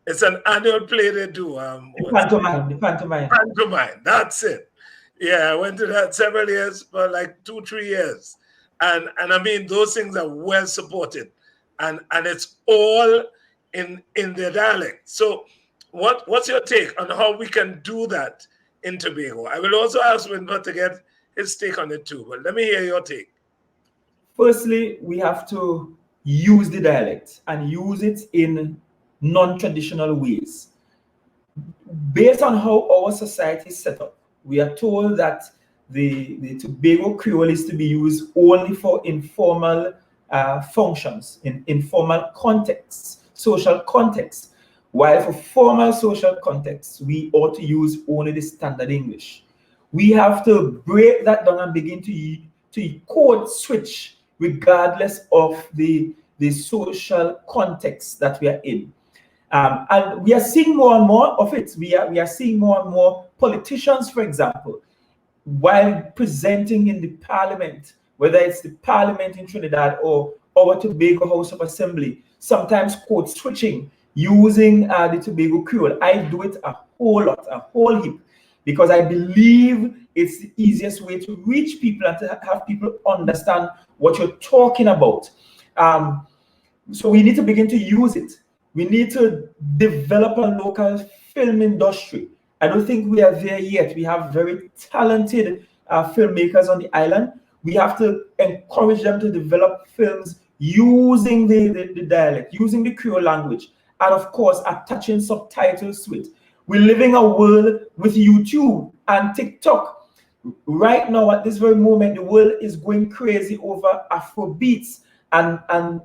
It's an annual play they do. The pantomime, the pantomime. Pantomime. That's it. Yeah, I went to that several years, for like 2-3 years, and I mean those things are well supported, and it's all in their dialect. So, what's your take on how we can do that in Tobago? I will also ask Winford to get his take on it too, but let me hear your take. Firstly, we have to use the dialect and use it in non-traditional ways. Based on how our society is set up, we are told that the Tobago Creole is to be used only for informal functions, in informal contexts, social contexts, while for formal social contexts, we ought to use only the standard English. We have to break that down and begin to code switch regardless of the social context that we are in. And we are seeing more and more of it. We are seeing more and more politicians, for example, while presenting in the parliament, whether it's the parliament in Trinidad or our Tobago House of Assembly, sometimes code switching using the Tobago Cruel. I do it a whole lot, a whole heap, because I believe it's the easiest way to reach people and to have people understand what you're talking about. So we need to begin to use it. We need to develop a local film industry. I don't think we are there yet. We have very talented filmmakers on the island. We have to encourage them to develop films using the dialect, using the Creole language, and of course, attaching subtitles to it. We're living a world with YouTube and TikTok. Right now, at this very moment, the world is going crazy over Afrobeats and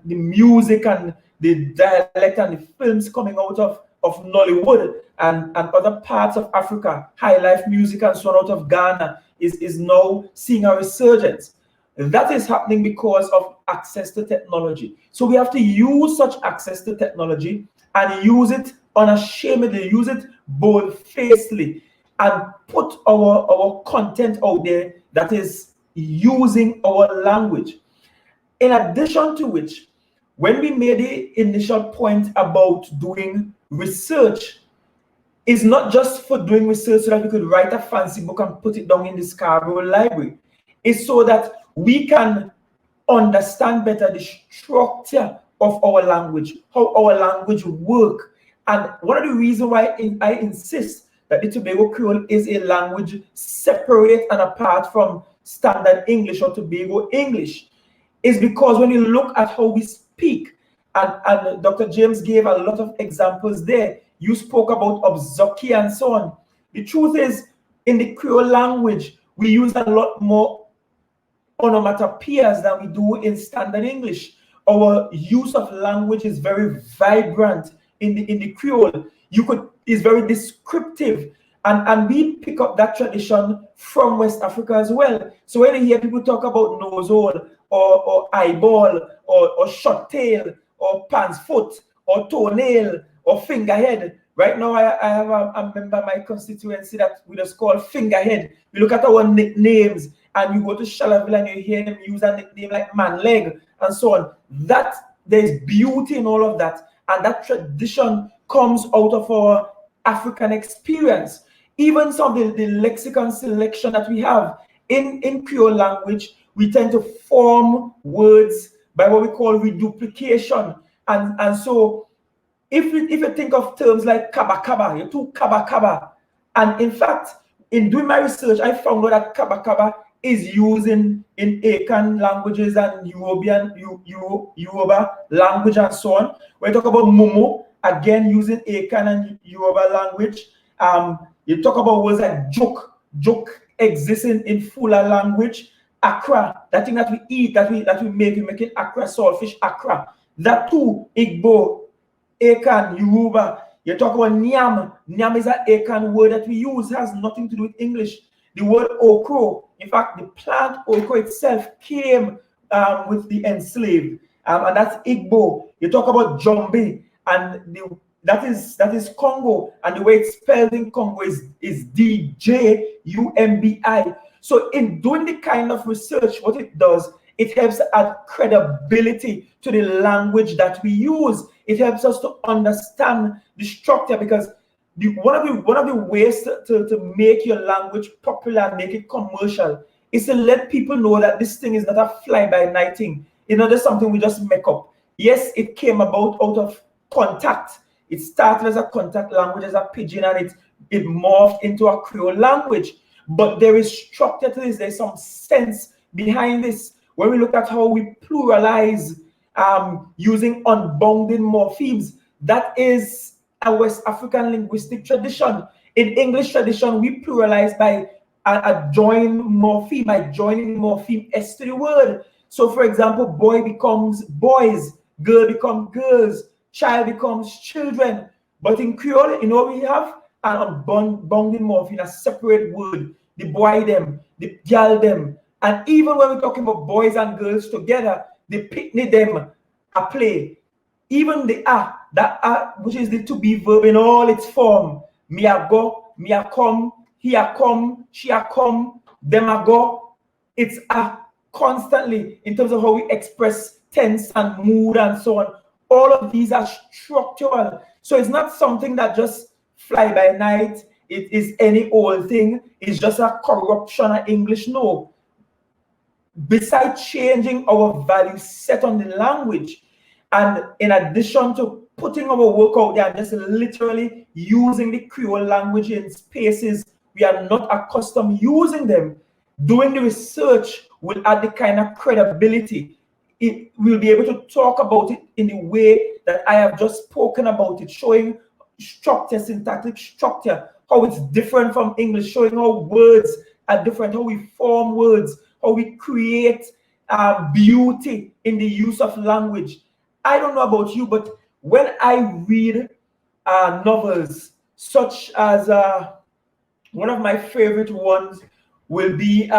the music and the dialect and the films coming out of Nollywood and other parts of Africa. High life music and so on out of Ghana is now seeing a resurgence. That is happening because of access to technology. So we have to use such access to technology and use it unashamedly, use it bold-facedly, and put our content out there that is using our language. In addition to which, when we made the initial point about doing research, it's not just for doing research so that we could write a fancy book and put it down in the Scarborough Library. It's so that we can understand better the structure of our language, how our language works. And one of the reasons why I insist that the Tobago Creole is a language separate and apart from standard English or Tobago English is because when you look at how we speak, and Dr. James gave a lot of examples there. You spoke about obzoki and so on. The truth is, in the Creole language, we use a lot more onomatopoeias than we do in standard English. Our use of language is very vibrant in the Creole. Is very descriptive. And we pick up that tradition from West Africa as well. So when you hear people talk about nosehole or eyeball or short tail or pan's foot or toenail or fingerhead, right now I have a member of my constituency that we just call fingerhead. We look at our nicknames and you go to Shallaville and you hear them use a nickname like man leg and so on. There's beauty in all of that, and that tradition comes out of our African experience. Even some of the lexicon selection that we have in Creole language, we tend to form words by what we call reduplication. And so if you think of terms like kaba kaba, you do kaba kaba. And in fact, in doing my research, I found out that kaba kaba is used in Akan languages and Yoruba language and so on. When you talk about Momo, again using Akan and Yoruba language. You talk about words like joke exists in Fula language. Accra, that thing that we eat, that we make it accra, saltfish, accra. That too, Igbo, Akan, Yoruba. You talk about Nyam. Nyam is an Akan word that we use, has nothing to do with English. The word okro, in fact, the plant okro itself came with the enslaved, and that's Igbo. You talk about Jombe, and that is Congo, and the way it's spelled in Congo is DJUMBI. So in doing the kind of research, what it does, it helps add credibility to the language that we use. It helps us to understand the structure, because one of the ways to make your language popular, make it commercial, is to let people know that this thing is not a fly-by-night thing. It's not just something we just make up. Yes, it came about out of contact. It started as a contact language, as a pidgin, and it morphed into a Creole language. But there is structure to this. There's some sense behind this. When we look at how we pluralize using unbounded morphemes, that is a West African linguistic tradition. In English tradition, we pluralize by a join morpheme, by joining morpheme S to the word. So, for example, boy becomes boys, girl becomes girls, child becomes children. But in Creole, we have an unbounded morpheme, a separate word, the boy them, the girl them. And even when we're talking about boys and girls together, the picnic them, a play. Even the that which is the to be verb in all its form. Me a go, me a come, he a come, she a come, them a go. It's constantly in terms of how we express tense and mood and so on. All of these are structural. So it's not something that just fly by night. It is any old thing. It's just a corruption of English. No. Besides changing our value set on the language, and in addition to putting our work out there and just literally using the Creole language in spaces we are not accustomed using them, doing the research will add the kind of credibility. It will be able to talk about it in the way that I have just spoken about it, showing structure, syntactic structure, how it's different from English, showing how words are different, how we form words, how we create beauty in the use of language. I don't know about you, but when I read novels, such as one of my favorite ones will be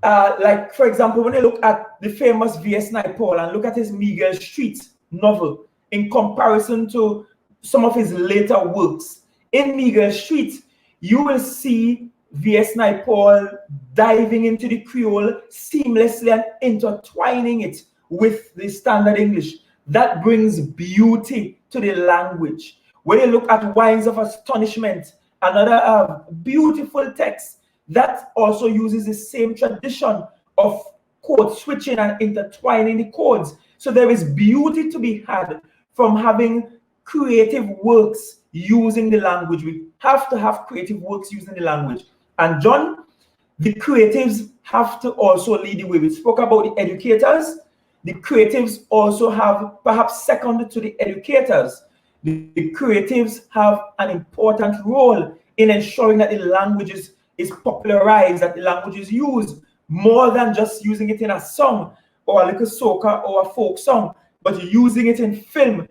like, for example, when you look at the famous V.S. Naipaul and look at his Miguel Street novel in comparison to some of his later works. In Miguel Street, you will see V.S. Naipaul diving into the Creole seamlessly and intertwining it with the standard English. That brings beauty to the language. When you look at Wines of Astonishment, another beautiful text that also uses the same tradition of code switching and intertwining the codes. So there is beauty to be had from having creative works using the language. We have to have creative works using the language. And John, the creatives have to also lead the way. We spoke about the educators. The creatives also have, perhaps second to the educators, the creatives have an important role in ensuring that the language is popularized, that the language is used more than just using it in a song or a little soca or a folk song, but using it in film,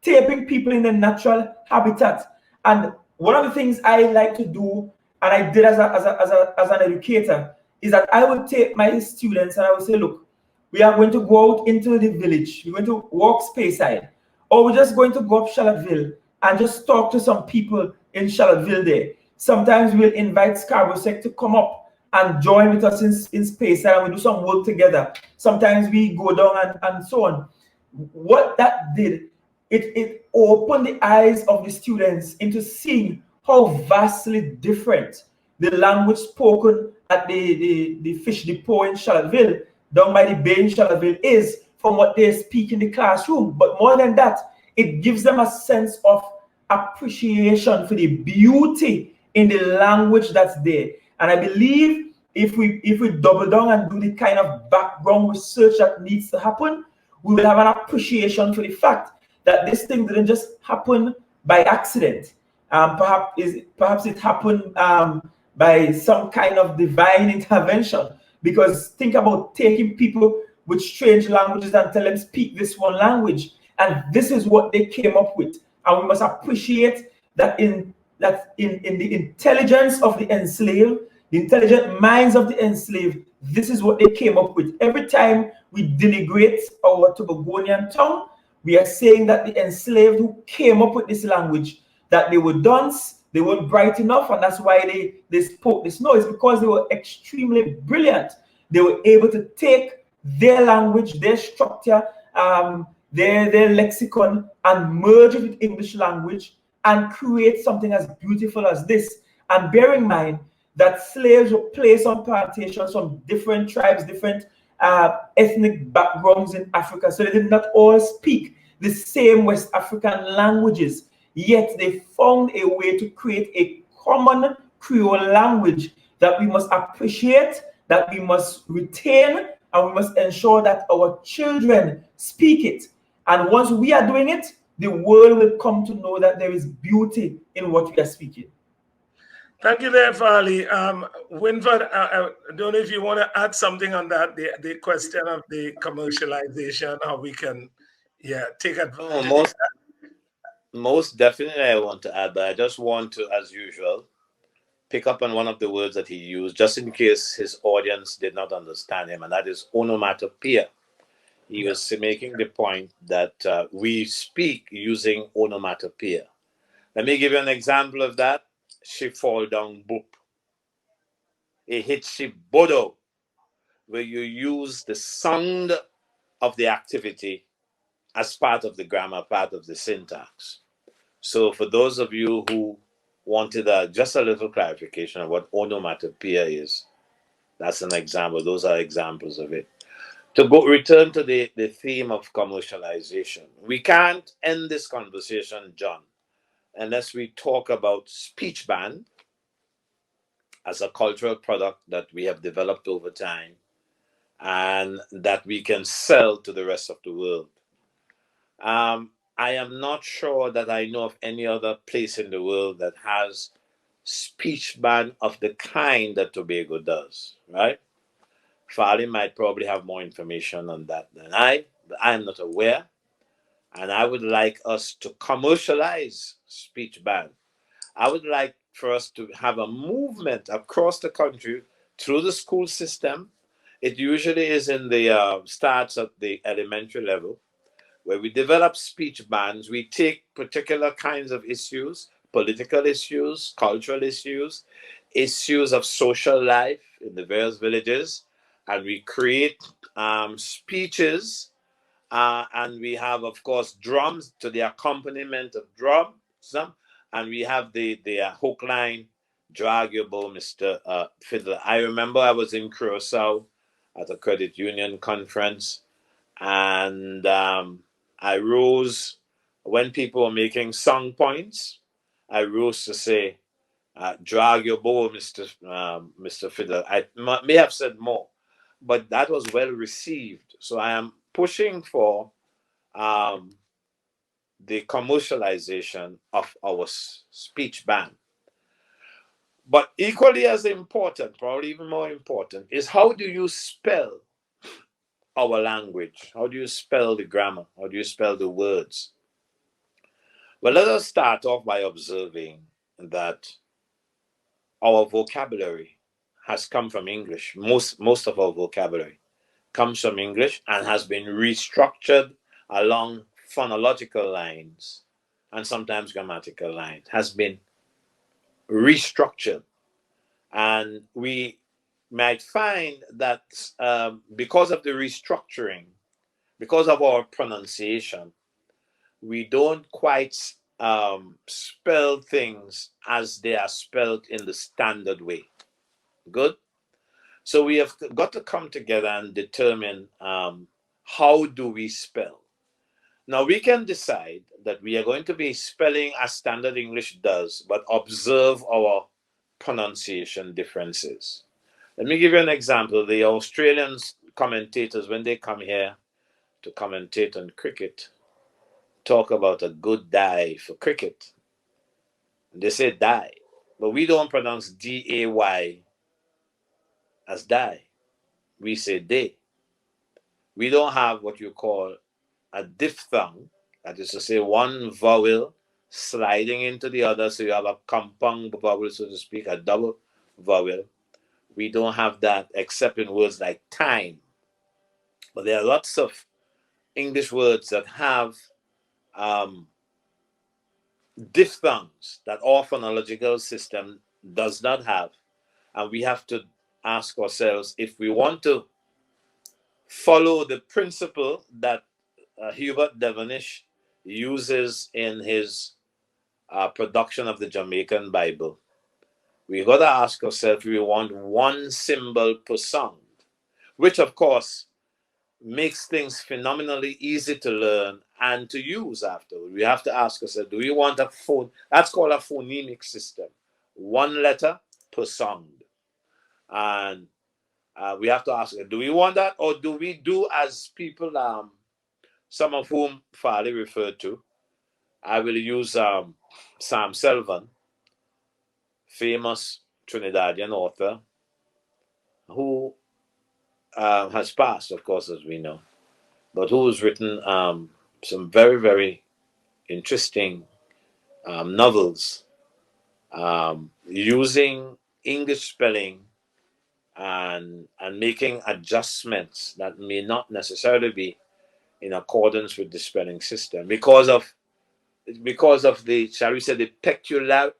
taping people in their natural habitat. And one of the things I like to do, and I did as an educator, is that I would take my students and I would say, look, we are going to go out into the village. We're going to walk Speyside, or we're just going to go up Charlottesville and just talk to some people in Charlottesville there. Sometimes we'll invite Scarborough to come up and join with us in Speyside, and we do some work together. Sometimes we go down and so on. What that did, it opened the eyes of the students into seeing how vastly different the language spoken at the fish depot in Charlottesville, down by the bay in Charlottesville, is from what they speak in the classroom. But more than that, it gives them a sense of appreciation for the beauty in the language that's there. And I believe if we double down and do the kind of background research that needs to happen, we will have an appreciation for the fact that this thing didn't just happen by accident. Perhaps it happened by some kind of divine intervention. Because think about taking people with strange languages and tell them speak this one language, and this is what they came up with. And we must appreciate that in the intelligence of the enslaved, the intelligent minds of the enslaved, this is what they came up with. Every time we denigrate our Tobagonian tongue, we are saying that the enslaved who came up with this language, that they were dunce, they weren't bright enough, and that's why they spoke this. No, it's because they were extremely brilliant. They were able to take their language, their structure, their lexicon, and merge it with English language and create something as beautiful as this. And bear in mind that slaves were placed on plantations from different tribes, different ethnic backgrounds in Africa. So they did not all speak the same West African languages. Yet they found a way to create a common Creole language that we must appreciate, that we must retain, and we must ensure that our children speak it. And once we are doing it, the world will come to know that there is beauty in what we are speaking. Thank you there, Farley. Winford, I don't know if you want to add something on that, the question of the commercialization, how we can, take No, advantage. most definitely I want to add, but I just want to, as usual, pick up on one of the words that he used, just in case his audience did not understand him, and that is onomatopoeia. He was making the point that we speak using onomatopoeia. Let me give you an example of that. She fall down boop. It hit she bodo, where you use the sound of the activity as part of the grammar, part of the syntax. So for those of you who wanted just a little clarification of what onomatopoeia is, that's an example. Those are examples of it. To return to the theme of commercialization, we can't end this conversation, John, unless we talk about speech band as a cultural product that we have developed over time and that we can sell to the rest of the world. I am not sure that I know of any other place in the world that has speech band of the kind that Tobago does, right? Farley might probably have more information on that than but I am not aware. And I would like us to commercialize speech band. I would like for us to have a movement across the country through the school system. It usually is in the starts at the elementary level, where we develop speech bands. We take particular kinds of issues, political issues, cultural issues, issues of social life in the various villages, and we create speeches. And we have, of course, drums to the accompaniment of drums, and we have the hook line, drag your bow, Mr. Fiddler. I remember I was in Curacao at a credit union conference, and I rose when people were making song points. I rose to say, drag your bow, Mr. Fiddler. I may have said more, but that was well received. So I am pushing for the commercialization of our speech band. But equally as important, probably even more important, is how do you spell our language? How do you spell the grammar? How do you spell the words? Well, let us start off by observing that our vocabulary has come from English. Most of our vocabulary comes from English and has been restructured along phonological lines and sometimes grammatical lines, has been restructured. And we might find that because of the restructuring, because of our pronunciation, we don't quite spell things as they are spelled in the standard way. Good. So we have got to come together and determine how do we spell. Now we can decide that we are going to be spelling as standard English does, but observe our pronunciation differences. Let me give you an example. The Australian commentators, when they come here to commentate on cricket, talk about a good die for cricket. They say die, but we don't pronounce day as die. We say day. We don't have what you call a diphthong, that is to say, one vowel sliding into the other, so you have a compound vowel, so to speak, a double vowel. We don't have that except in words like time. But there are lots of English words that have diphthongs that our phonological system does not have. And we have to ask ourselves if we want to follow the principle that Hubert Devonish uses in his production of the Jamaican Bible. We got to ask ourselves if we want one symbol per sound, which of course makes things phenomenally easy to learn and to use afterward. We have to ask ourselves, do we want a phone? That's called a phonemic system. One letter per sound. And we have to ask, do we want that? Or do we do as people, some of whom Farley referred to? I will use Sam Selvon, famous Trinidadian author, who has passed, of course, as we know, but who has written some very, very interesting novels using English spelling and making adjustments that may not necessarily be in accordance with the spelling system because of the, shall we say, the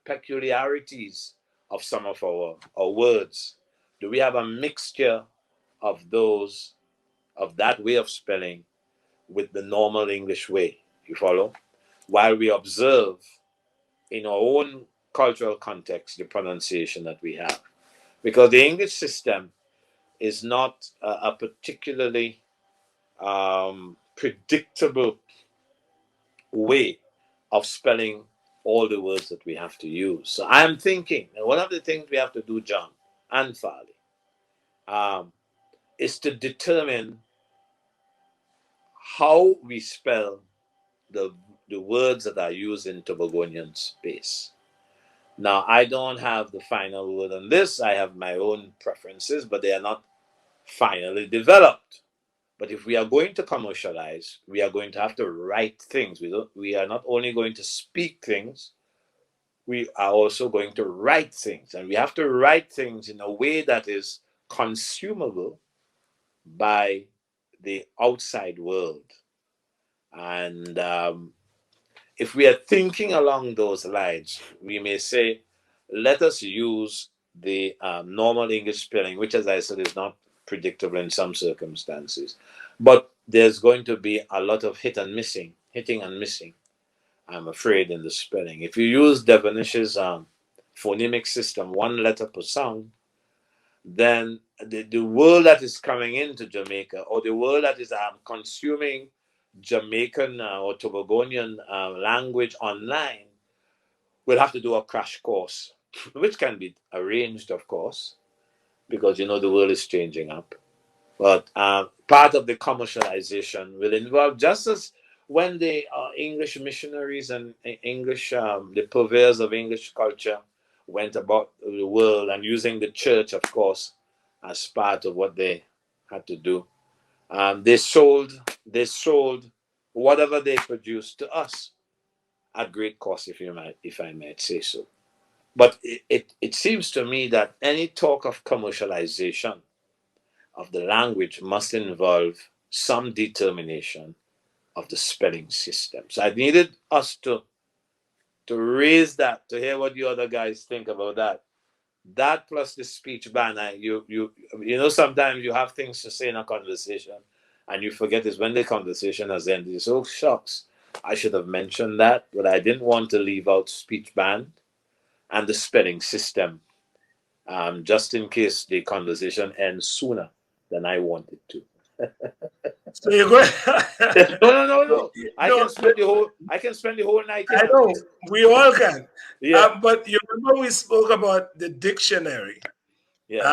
peculiarities of some of our words. Do we have a mixture of those, of that way of spelling with the normal English way? You follow? While we observe in our own cultural context the pronunciation that we have. Because the English system is not a particularly predictable way of spelling all the words that we have to use. So I'm thinking, and one of the things we have to do, John and Farley, is to determine how we spell the words that are used in Tobagonian space. Now, I don't have the final word on this. I have my own preferences, but they are not finally developed. But if we are going to commercialize, we are going to have to write things. We are not only going to speak things, we are also going to write things. And we have to write things in a way that is consumable by the outside world. And if we are thinking along those lines, we may say, let us use the normal English spelling, which, as I said, is not predictable in some circumstances. But there's going to be a lot of hitting and missing, I'm afraid, in the spelling. If you use Devonish's phonemic system, one letter per sound, then the world that is coming into Jamaica, or the world that is consuming Jamaican or Tobagonian language online, will have to do a crash course, which can be arranged, of course, because the world is changing up. But part of the commercialization will involve, just as when the English missionaries and English, the purveyors of English culture went about the world and using the church, of course, as part of what they had to do. They sold whatever they produced to us at great cost, if I might say so. But it seems to me that any talk of commercialization of the language must involve some determination of the spelling system. So I needed us to raise that, to hear what you other guys think about that. That plus the speech ban. Sometimes you have things to say in a conversation and you forget is when the conversation has ended. So shucks, I should have mentioned that, but I didn't want to leave out speech band and the spelling system, just in case the conversation ends sooner than I wanted to. So you're going. No. I No, can spend the whole night I here. know we all can. Yeah, But you remember we spoke about the dictionary, yes.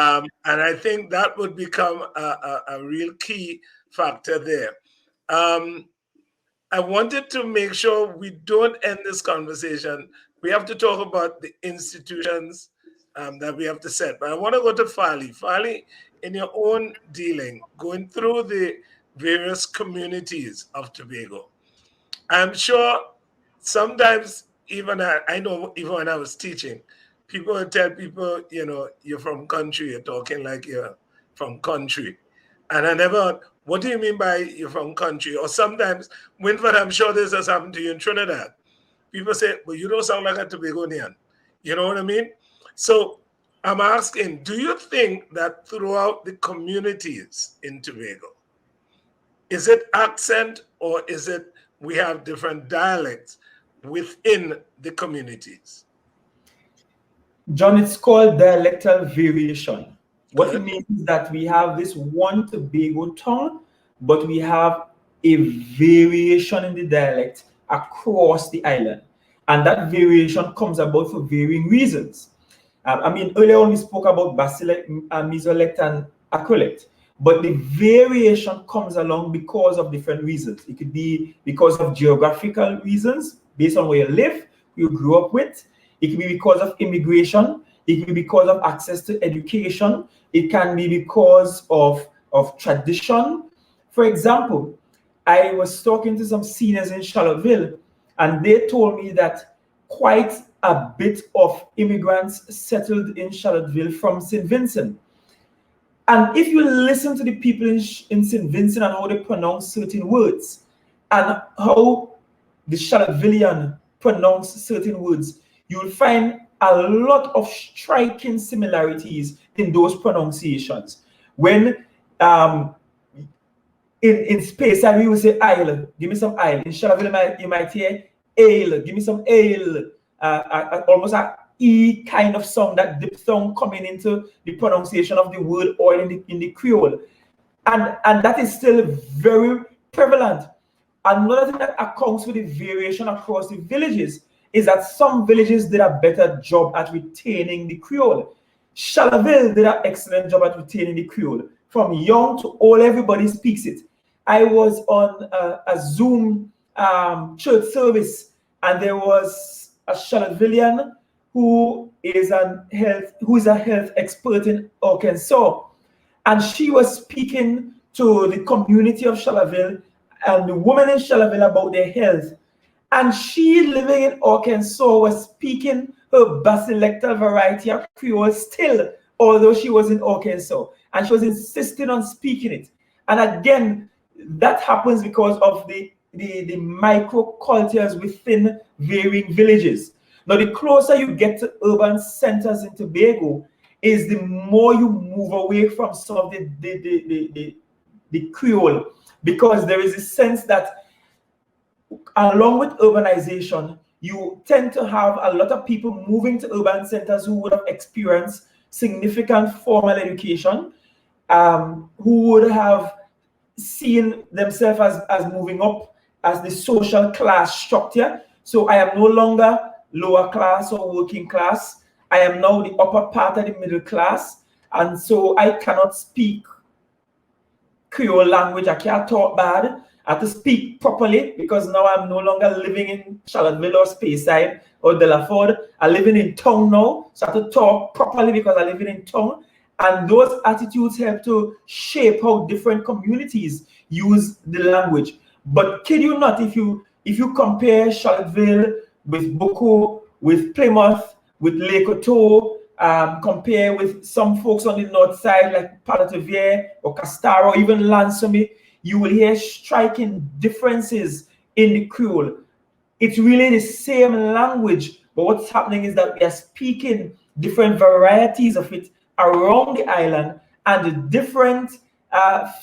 and I think that would become a real key factor there. Um, I wanted to make sure we don't end this conversation. We have to talk about the institutions that we have to set. But I want to go to Farley. Farley, in your own dealing, going through the various communities of Tobago, I'm sure sometimes even I know even when I was teaching, people would tell people, you're from country, you're talking like you're from country. And I never, what do you mean by you're from country? Or sometimes, Winford, I'm sure this has happened to you in Trinidad. People say, well, you don't sound like a Tobagonian. You know what I mean? So I'm asking, do you think that throughout the communities in Tobago, is it accent or is it we have different dialects within the communities? John, it's called dialectal variation. What it Good. means is that we have this one Tobago tongue, but we have a variation in the dialect across the island. And that variation comes about for varying reasons. Earlier on we spoke about Basilect, Mesolect, and Acrolect, but the variation comes along because of different reasons. It could be because of geographical reasons, based on where you live, who you grew up with. It could be because of immigration. It could be because of access to education. It can be because of tradition. For example, I was talking to some seniors in Charlottesville, and they told me that quite a bit of immigrants settled in Charlottesville from St. Vincent. And if you listen to the people in St. Vincent and how they pronounce certain words, and how the Charlottesvillian pronounce certain words, you will find a lot of striking similarities in those pronunciations. When in space, I will say ale, give me some ale. In Charlottesville, you might hear ale, give me some ale. Almost a E kind of sound, that diphthong coming into the pronunciation of the word oil in the Creole. And that is still very prevalent. Another thing that accounts for the variation across the villages is that some villages did a better job at retaining the Creole. Charleville did an excellent job at retaining the Creole. From young to old, everybody speaks it. I was on a Zoom church service, and there was a Charlettevillian who is a health expert in Arkansas, and she was speaking to the community of Charlottesville and the women in Charlottesville about their health. And she, living in Arkansas, was speaking her basilectal variety of Creole still, although she was in Arkansas. And she was insisting on speaking it. And again, that happens because of the microcultures within varying villages. Now, the closer you get to urban centers in Tobago, is the more you move away from some of the Creole, because there is a sense that along with urbanization, you tend to have a lot of people moving to urban centers who would have experienced significant formal education, who would have seen themselves as moving up as the social class structure. So I am no longer lower class or working class. I am now the upper part of the middle class. And so I cannot speak Creole language. I can't talk bad. I have to speak properly because now I'm no longer living in Charlottesville or Speyside or Delaford. I'm living in town now. So I have to talk properly because I'm living in town. And those attitudes help to shape how different communities use the language. But kid you not, if you compare Charlottesville with Boko, with Plymouth, with Lake Oto, compare with some folks on the north side like Palativier or Castaro, or even Lansome, you will hear striking differences in the Creole. It's really the same language, but what's happening is that we are speaking different varieties of it around the island, and the different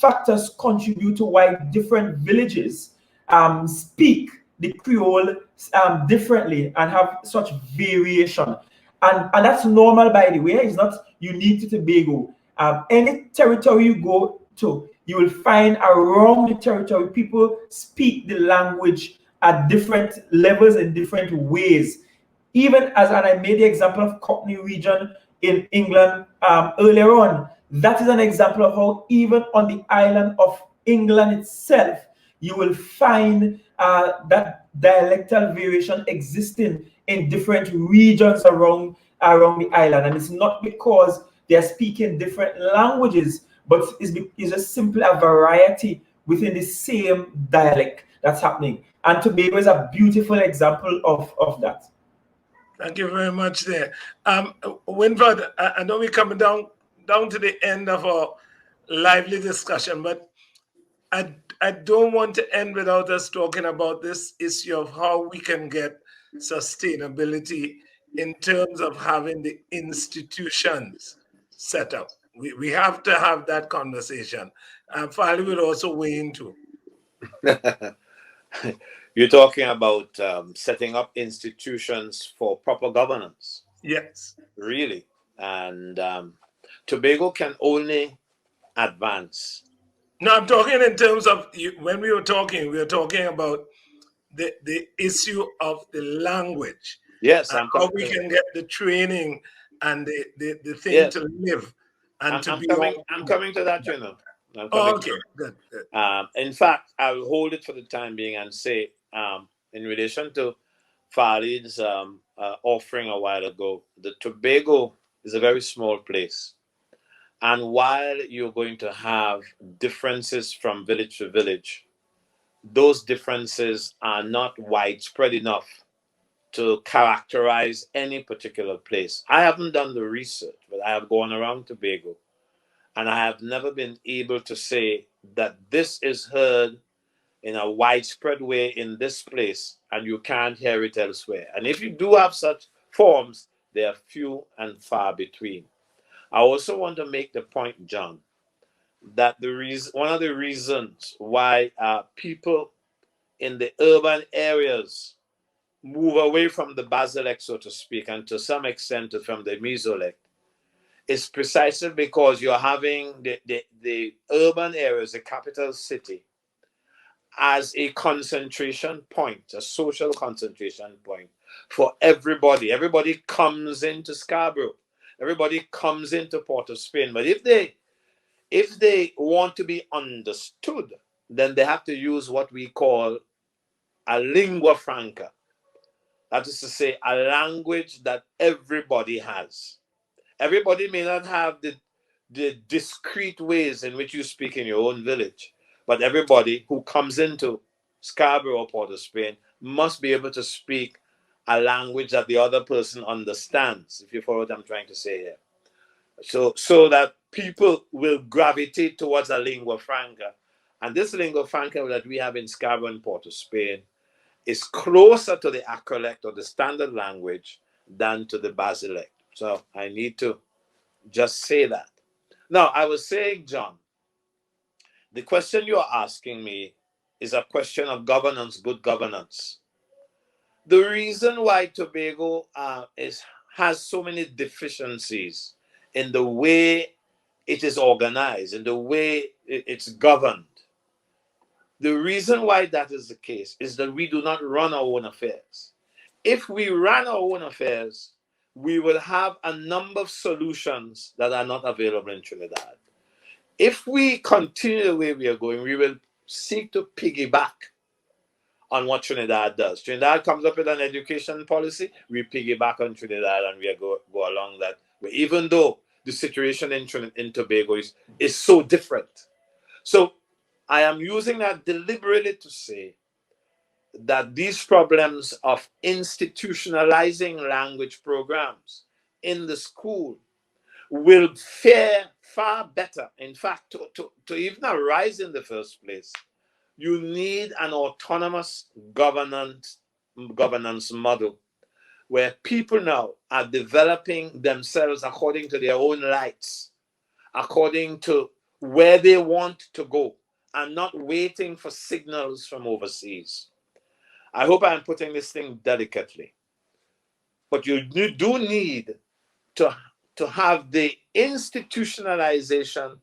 factors contribute to why different villages speak the Creole differently and have such variation. And that's normal, by the way. It's not unique to Tobago. Any territory you go to, you will find around the territory people speak the language at different levels in different ways. Even as, and I made the example of Cockney region in England earlier on, that is an example of how even on the island of England itself, you will find that dialectal variation existing in different regions around the island. And it's not because they're speaking different languages, but it's just simply a variety within the same dialect that's happening. And Tobago is a beautiful example of that. Thank you very much there. Winford, I know we're coming down to the end of our lively discussion, but I don't want to end without us talking about this issue of how we can get sustainability in terms of having the institutions set up. We have to have that conversation. Farley will also weigh into. You're talking about setting up institutions for proper governance, Yes. really. And Tobago can only advance. No, I'm talking in terms of when we were talking about the issue of the language Yes, and I'm how coming we to that. can get the training and the thing Yes, to live and to I'm be coming. all. I'm coming to that. I'm Oh, coming to okay, that. good, good. In fact, I will hold it for the time being and say, in relation to Farley's offering a while ago, the Tobago is a very small place. And while you're going to have differences from village to village, those differences are not widespread enough to characterize any particular place. I haven't done the research, but I have gone around Tobago and I have never been able to say that this is heard in a widespread way in this place and you can't hear it elsewhere. And if you do have such forms, they are few and far between. I also want to make the point, John, that one of the reasons why people in the urban areas move away from the Basilect, so to speak, and to some extent from the Mesolect, is precisely because you're having the urban areas, the capital city, as a concentration point, a social concentration point for everybody. Everybody comes into Scarborough. Everybody comes into Port of Spain. But if they want to be understood, then they have to use what we call a lingua franca. That is to say, a language that everybody has. Everybody may not have the discrete ways in which you speak in your own village, but everybody who comes into Scarborough or Port of Spain must be able to speak a language that the other person understands, if you follow what I'm trying to say here. So that people will gravitate towards a lingua franca. And this lingua franca that we have in Scarborough and Port of Spain is closer to the Accolect or the standard language than to the Basilect. So I need to just say that. Now, I was saying, John, the question you're asking me is a question of governance, good governance. The reason why Tobago has so many deficiencies in the way it is organized, in the way it's governed, the reason why that is the case is that we do not run our own affairs. If we ran our own affairs, we will have a number of solutions that are not available in Trinidad. If we continue the way we are going, we will seek to piggyback on what Trinidad does. Trinidad comes up with an education policy, we piggyback on Trinidad and we go along that way, even though the situation in Tobago is so different. So I am using that deliberately to say that these problems of institutionalizing language programs in the school will fare far better. In fact, to even arise in the first place, you need an autonomous governance model where people now are developing themselves according to their own lights, according to where they want to go, and not waiting for signals from overseas. I hope I'm putting this thing delicately, but you do need to have the institutionalization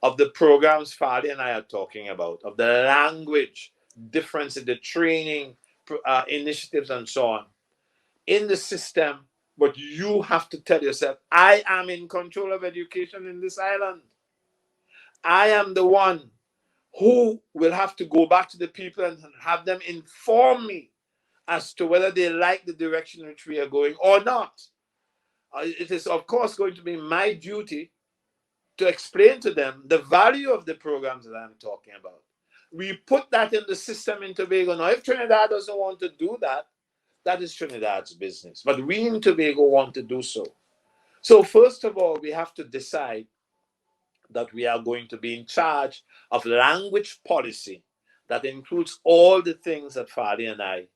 of the programs Farley and I are talking about, of the language difference in the training initiatives and so on in the system. But you have to tell yourself, I am in control of education in this island. I am the one who will have to go back to the people and have them inform me as to whether they like the direction in which we are going or not. It is, of course, going to be my duty to explain to them the value of the programs that I'm talking about. We put that in the system in Tobago. Now, if Trinidad doesn't want to do that, that is Trinidad's business. But we in Tobago want to do so. So first of all, we have to decide that we are going to be in charge of language policy that includes all the things that Farley and I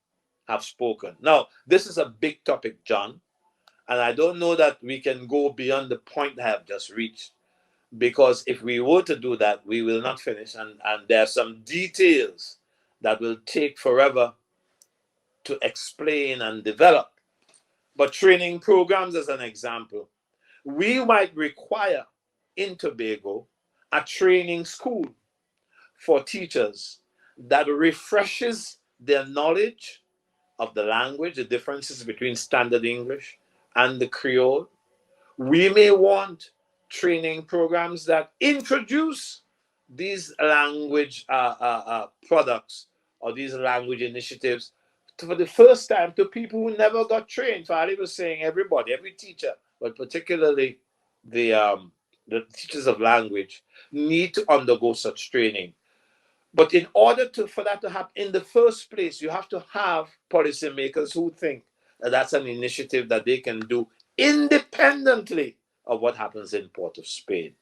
have spoken. Now, this is a big topic, John, and I don't know that we can go beyond the point I have just reached, because if we were to do that, we will not finish, and there are some details that will take forever to explain and develop. But training programs, as an example, we might require in Tobago a training school for teachers that refreshes their knowledge of the language, the differences between standard English and the Creole. We may want training programs that introduce these language products or these language initiatives for the first time to people who never got trained. Farley was saying everybody, every teacher, but particularly the teachers of language need to undergo such training. But in order for that to happen in the first place, you have to have policymakers who think that that's an initiative that they can do independently of what happens in Port of Spain.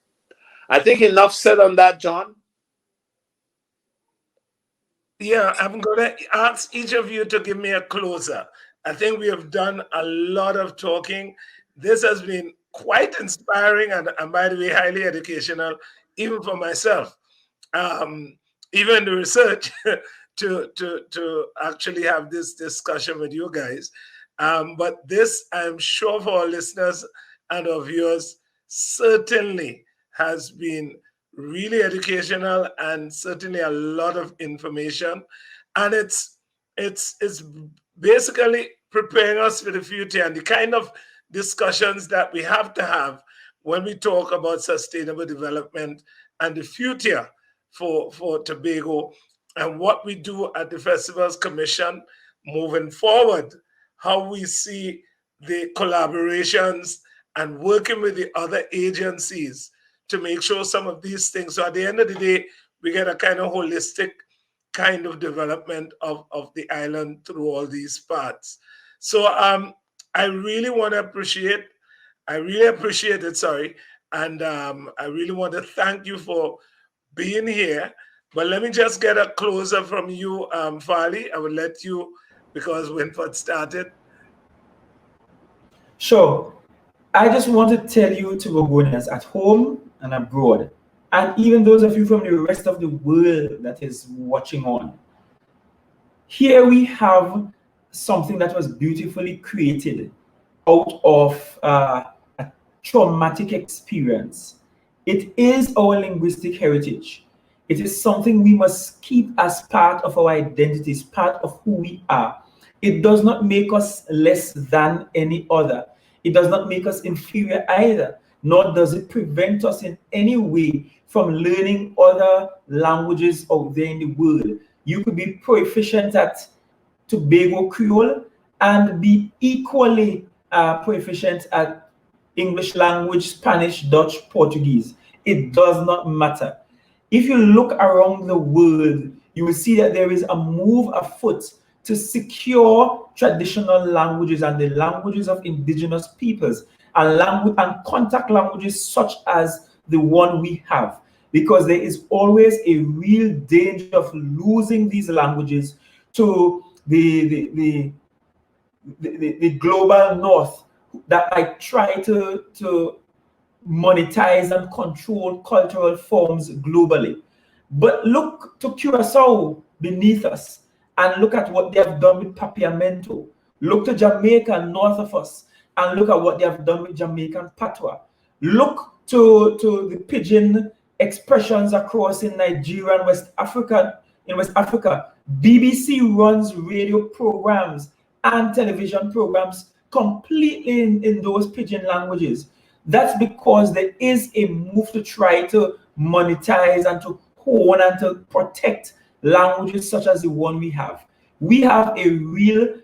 I think enough said on that, John. Yeah, I'm going to ask each of you to give me a closer. I think we have done a lot of talking. This has been quite inspiring and by the way, highly educational, even for myself. Even the research to actually have this discussion with you guys. But this, I'm sure for our listeners and our viewers, certainly has been really educational and certainly a lot of information. And it's basically preparing us for the future and the kind of discussions that we have to have when we talk about sustainable development and the future for Tobago and what we do at the Festivals Commission moving forward, how we see the collaborations and working with the other agencies to make sure some of these things. So at the end of the day, we get a kind of holistic kind of development of the island through all these parts. So I really want to appreciate, it, sorry. And I really want to thank you for being here. But let me just get a closer from you, Farley. I will let you, because Winford started. Sure. I just want to tell you, Tobagonians at home and abroad, and even those of you from the rest of the world that is watching on, here we have something that was beautifully created out of a traumatic experience. It is our linguistic heritage. It is something we must keep as part of our identity, as part of who we are. It does not make us less than any other. It does not make us inferior either, nor does it prevent us in any way from learning other languages out there in the world. You could be proficient at Tobago Cruel and be equally proficient at English language, Spanish, Dutch, Portuguese. It does not matter. If you look around the world, you will see that there is a move afoot to secure traditional languages and the languages of indigenous peoples and contact languages such as the one we have, because there is always a real danger of losing these languages to the global north that might try to monetize and control cultural forms globally. But look to Curacao beneath us and look at what they have done with Papiamento. Look to Jamaica north of us and look at what they have done with Jamaican patois. Look to the pidgin expressions across in Nigeria and West Africa. In West Africa, BBC runs radio programs and television programs completely in those pidgin languages. That's because there is a move to try to monetize and to hone and to protect languages such as the one we have. We have a real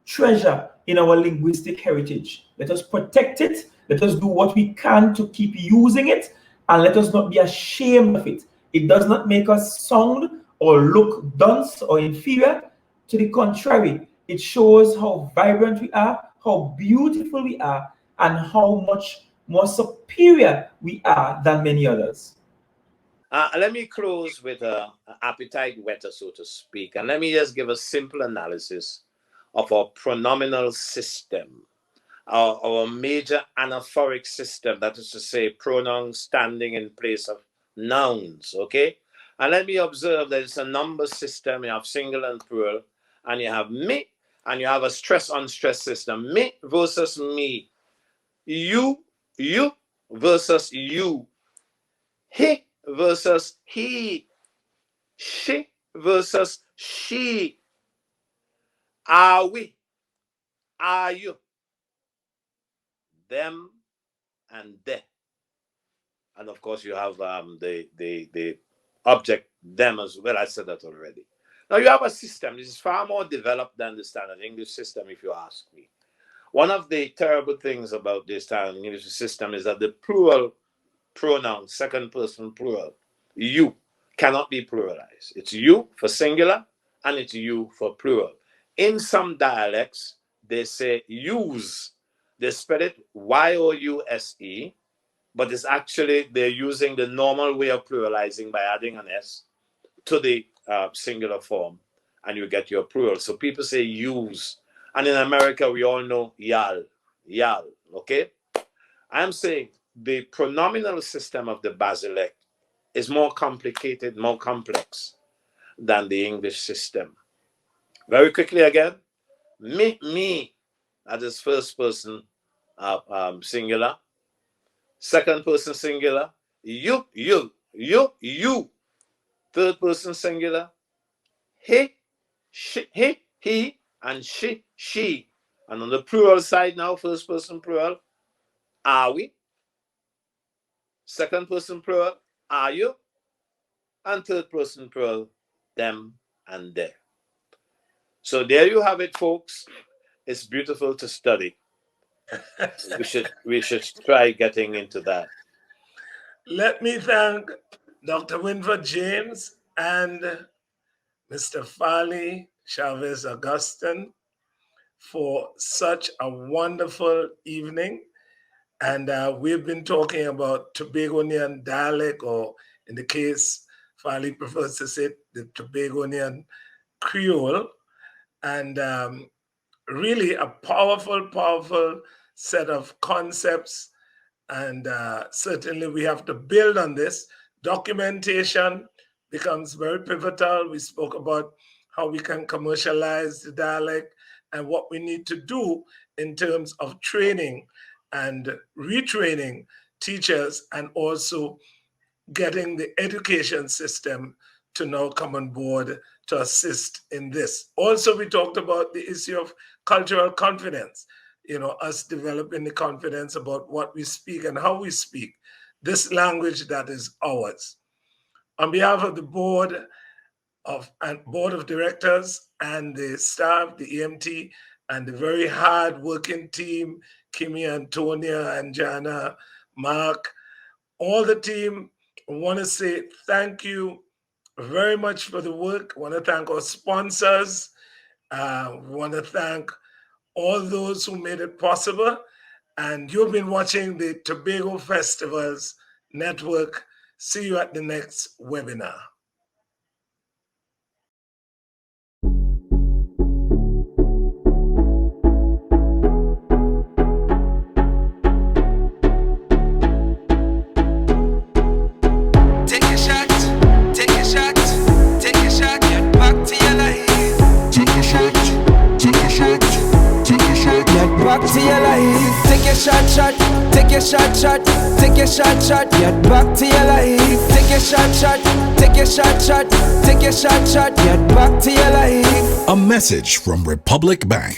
treasure in our linguistic heritage. Let us protect it. Let us do what we can to keep using it, and let us not be ashamed of it. It does not make us sound or look dunce or inferior. To the contrary, it shows how vibrant we are, how beautiful we are, and how much more superior we are than many others. Let me close with an appetite wetter, so to speak, and let me just give a simple analysis of our pronominal system, our major anaphoric system, that is to say, pronouns standing in place of nouns, okay? And let me observe that it's a number system. You have singular and plural, and you have me, and you have a stress-on-stress system. Me versus me. You versus you. He versus he. She versus she. Are we? Are you? Them and they. And of course, you have the object them as well. I said that already. Now you have a system. This is far more developed than the standard English system, if you ask me. One of the terrible things about the standard English system is that the plural pronoun, second person plural, you, cannot be pluralized. It's you for singular and it's you for plural. In some dialects, they say use. They spell it Y-O-U-S-E, but it's actually, they're using the normal way of pluralizing by adding an S to the singular form, and you get your plural. So people say use. And in America, we all know y'all, okay? I'm saying the pronominal system of the Basilect is more complicated, more complex than the English system. Very quickly again, me, that is first person singular. Second person singular, you. Third person singular, he, and she. And on the plural side now, first person plural, are we? Second person plural, are you? And third person plural, them and they. So there you have it, folks. It's beautiful to study. we should try getting into that. Let me thank Dr. Winford James and Mr. Farley Augustine for such a wonderful evening. And we've been talking about Tobagonian dialect, or in the case, Farley prefers to say the Tobagonian Creole. And really a powerful set of concepts. And certainly we have to build on this. Documentation becomes very pivotal. We spoke about how we can commercialize the dialect and what we need to do in terms of training and retraining teachers, and also getting the education system to now come on board to assist in this. Also, we talked about the issue of cultural confidence, us developing the confidence about what we speak and how we speak, this language that is ours. On behalf of the board of directors and the staff, the EMT, and the very hard working team, Kimmy, Antonia, and Jana, Mark, all the team, I want to say thank you very much for the work. I want to thank our sponsors. We want to thank all those who made it possible. And you've been watching the Tobago Festivals Network. See you at the next webinar. Take a shot, get back to your life. shot, take your shot, take your shot, get back to your life. Take your shot, take your shot, take your shot, get back to your life. A message from Republic Bank.